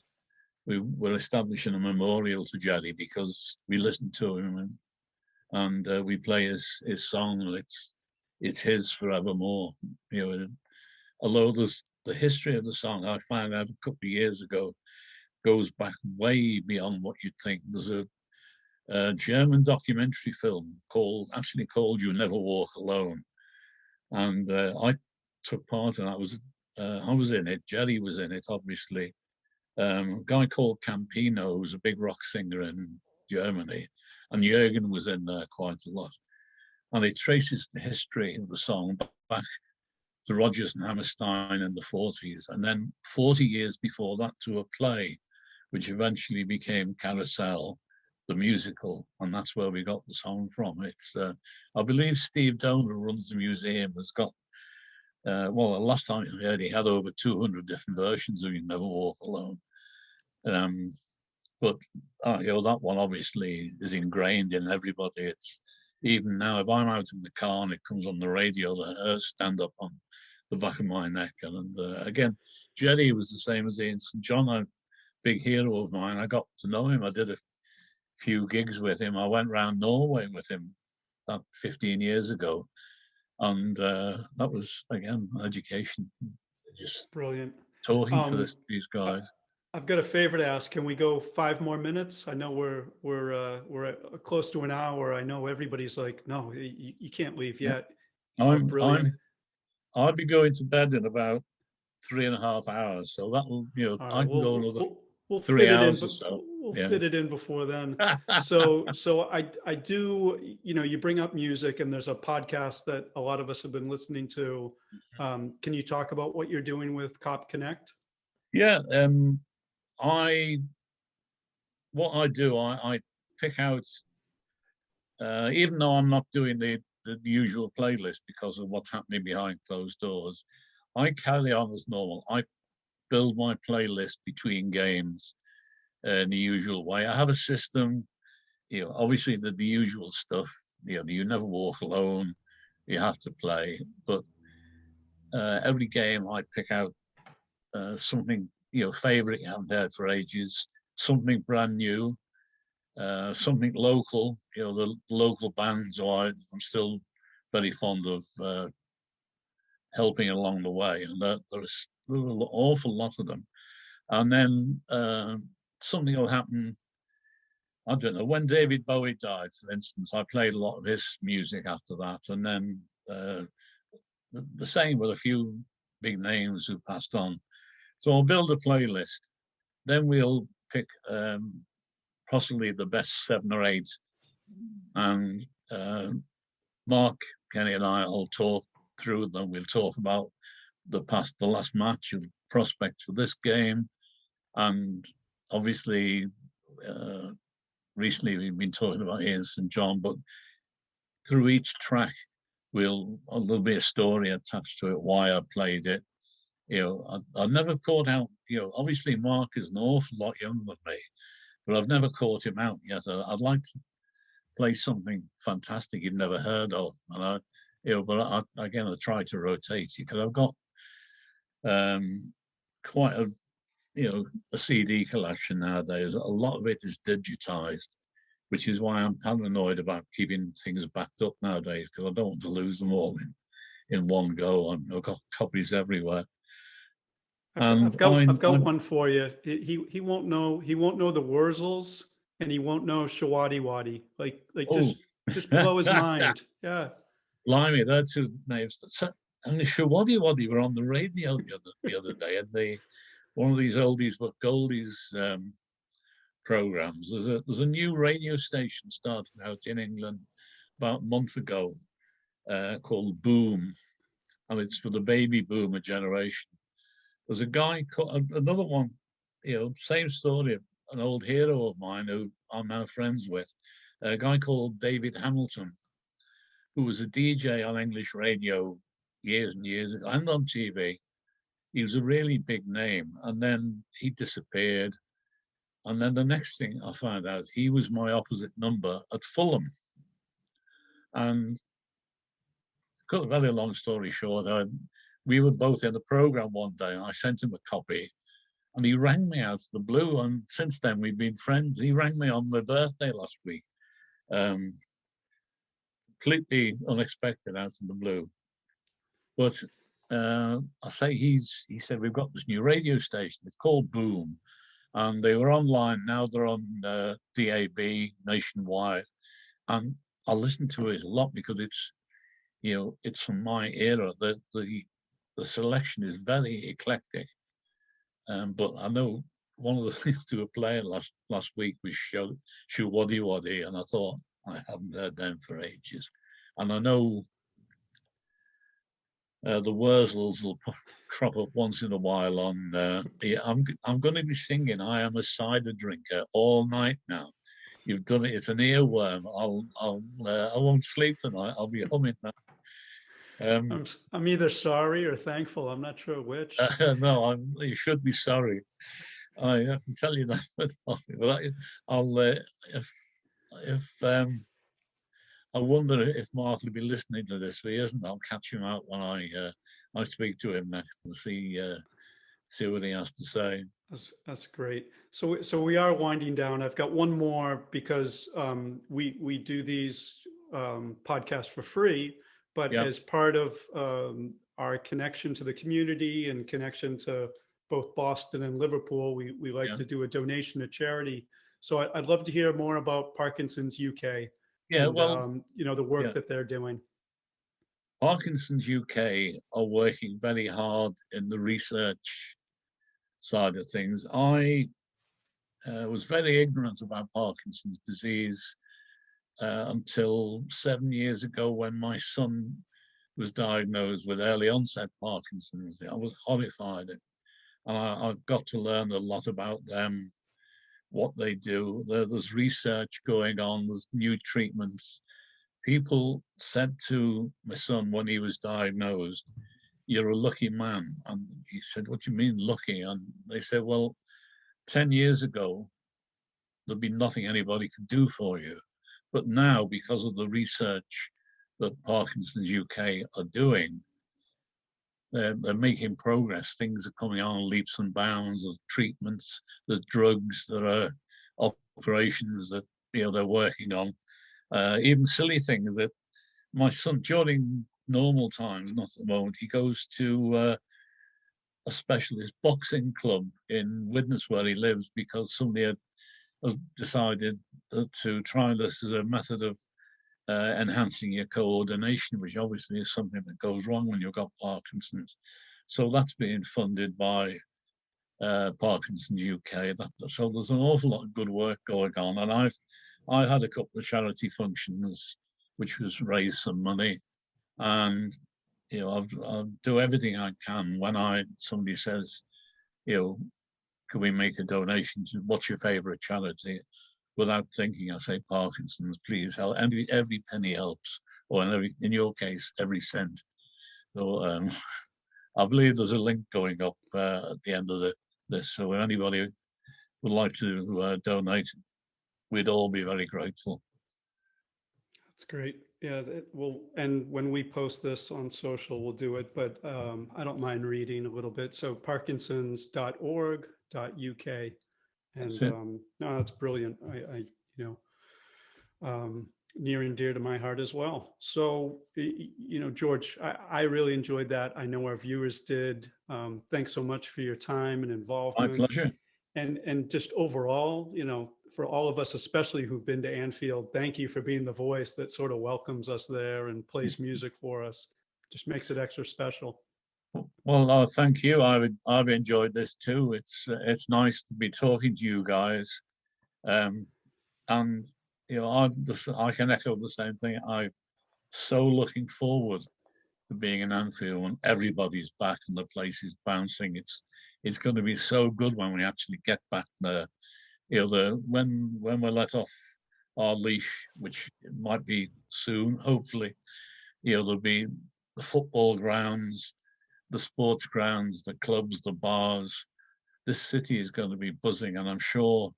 we're establishing a memorial to Jerry because we listen to him and we play his song, and it's his forevermore. You know, although there's the history of the song, I found out a couple of years ago, goes back way beyond what you'd think. There's a German documentary film called You Never Walk Alone, and I took part in that. I was in it. Jerry was in it, obviously. A guy called Campino, who's a big rock singer in Germany, and Jürgen was in there quite a lot. And it traces the history of the song back to Rodgers and Hammerstein in the 40s, and then 40 years before that to a play, which eventually became Carousel, the musical, and that's where we got the song from. It's, I believe Steve Donor runs the museum, has got, well, the last time I heard he had over 200 different versions of You Never Walk Alone. But that one obviously is ingrained in everybody. It's even now, if I'm out in the car and it comes on the radio, the hairs stand up on the back of my neck. And again, Jerry was the same as Ian St. John, a big hero of mine. I got to know him. I did a few gigs with him. I went around Norway with him about 15 years ago. And that was, again, education. Just brilliant. Talking to these guys. I've got a favor to ask. Can we go 5 more minutes? I know we're at close to an hour. I know everybody's like, no, you can't leave yet. I'll be going to bed in about 3.5 hours, so that will, I can go another we'll 3 hours or so. We'll fit it in before then. So I do, you bring up music, and there's a podcast that a lot of us have been listening to. Can you talk about what you're doing with Kop Connect? Yeah, I pick out, even though I'm not doing the usual playlist because of what's happening behind closed doors, I carry on as normal. I build my playlist between games in the usual way. I have a system, obviously the usual stuff, you never walk alone, you have to play, but every game I pick out something, favorite you haven't heard for ages, something brand new, something local, the local bands I'm still very fond of helping along the way, and there's an awful lot of them. And then something will happen, I don't know, when David Bowie died, for instance, I played a lot of his music after that, and then the same with a few big names who passed on. So I'll build a playlist. Then we'll pick possibly the best 7 or 8. And Mark, Kenny and I will talk through them. We'll talk about the last match, the prospects for this game. And obviously, recently we've been talking about Ian St. John, but through each track, there'll be a story attached to it, why I played it. I've never caught out, obviously Mark is an awful lot younger than me, but I've never caught him out yet. I'd like to play something fantastic you've never heard of. And I try to rotate it because I've got quite a CD collection nowadays. A lot of it is digitized, which is why I'm paranoid about keeping things backed up nowadays, because I don't want to lose them all in one go. I've got copies everywhere. I've got one for you. He won't know the Wurzels, and he won't know Shawadi Wadi. Just blow his mind. Yeah. Blimey, they're 2 names. And the Shawadi Wadi were on the radio the other day, and one of these oldies but goldies programs. There's a new radio station starting out in England about a month ago called Boom, and it's for the baby boomer generation. There's a guy called, another one, same story, an old hero of mine who I'm now friends with, a guy called David Hamilton, who was a DJ on English radio years and years ago and on TV. He was a really big name, and then he disappeared. And then the next thing I found out, he was my opposite number at Fulham. And to cut a very long story short, we were both in the program one day, and I sent him a copy, and he rang me out of the blue. And since then, we've been friends. He rang me on my birthday last week, completely unexpected, out of the blue. But I say he said, we've got this new radio station. It's called Boom, and they were online. Now they're on DAB nationwide, and I listen to it a lot because it's from my era. The selection is very eclectic, but I know one of the things they were playing last week was Shawadi Wadi, and I thought, I haven't heard them for ages. And I know the Wurzels will crop up once in a while on. I'm going to be singing "I Am a Cider Drinker" all night now. You've done it. It's an earworm. I won't sleep tonight. I'll be humming that. I'm either sorry or thankful. I'm not sure which. No, you should be sorry. I can tell you that, but I'll if I wonder if Mark will be listening to this. If he isn't, I'll catch him out when I speak to him next and see what he has to say. That's great. So we are winding down. I've got one more because we do these podcasts for free, but Yeah. as part of our connection to the community and connection to both Boston and Liverpool, we like Yeah. to do a donation to charity. So I'd love to hear more about Parkinson's UK. Yeah, and, well, the work yeah. that they're doing. Parkinson's UK are working very hard in the research side of things. I was very ignorant about Parkinson's disease until 7 years ago when my son was diagnosed with early onset Parkinson's. I was horrified, and I got to learn a lot about them, what they do. There's research going on, there's new treatments. People said to my son when he was diagnosed, "You're a lucky man." And he said, "What do you mean lucky?" And they said, "Well, 10 years ago, there'd be nothing anybody could do for you. But now, because of the research that Parkinson's UK are doing, they're making progress. Things are coming on leaps and bounds. There's treatments, there's drugs, there are operations that they're working on. Even silly things that my son, during normal times, not at the moment, he goes to a specialist boxing club in Widnes where he lives because somebody had decided to try this as a method of enhancing your coordination, which obviously is something that goes wrong when you've got Parkinson's. So that's being funded by Parkinson's UK. So there's an awful lot of good work going on, and I had a couple of charity functions which was raise some money, and I'll do everything I can when somebody says, can we make a donation to what's your favorite charity? Without thinking, I say Parkinson's, please help. Every penny helps, or in your case, every cent. So I believe there's a link going up at the end of this. So if anybody would like to donate, we'd all be very grateful. That's great. Yeah, and when we post this on social, we'll do it, but I don't mind reading a little bit. So parkinsons.org.uk. And no, that's brilliant. I near and dear to my heart as well. So, George, I really enjoyed that. I know our viewers did. Thanks so much for your time and involvement. My pleasure. And just overall, for all of us, especially who've been to Anfield, thank you for being the voice that sort of welcomes us there and plays music for us. Just makes it extra special. Well, thank you. I've enjoyed this too. It's nice to be talking to you guys, and I can echo the same thing. I'm so looking forward to being in Anfield when everybody's back and the place is bouncing. It's going to be so good when we actually get back there. When we're let off our leash, which might be soon, hopefully, there'll be the football grounds, the sports grounds, the clubs, the bars. This city is going to be buzzing, and I'm sure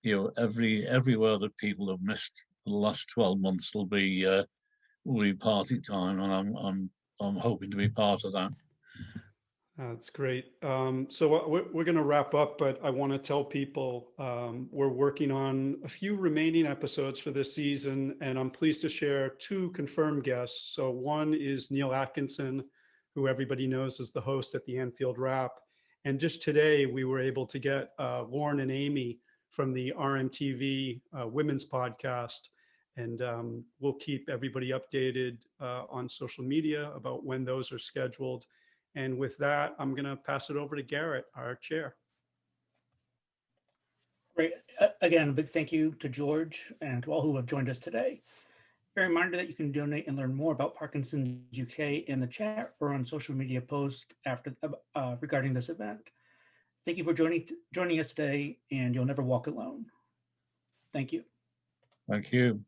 everywhere that people have missed the last 12 months will be party time, and I'm hoping to be part of that. That's great. So we're going to wrap up, but I want to tell people we're working on a few remaining episodes for this season, and I'm pleased to share 2 confirmed guests. So one is Neil Atkinson, who everybody knows is the host at the Anfield Wrap. And just today, we were able to get Lauren and Amy from the RMTV Women's Podcast. And we'll keep everybody updated on social media about when those are scheduled. And with that, I'm going to pass it over to Garrett, our chair. Great. Again, a big thank you to George and to all who have joined us today. A reminder that you can donate and learn more about Parkinson's UK in the chat or on social media posts regarding this event. Thank you for joining us today, and you'll never walk alone. Thank you. Thank you.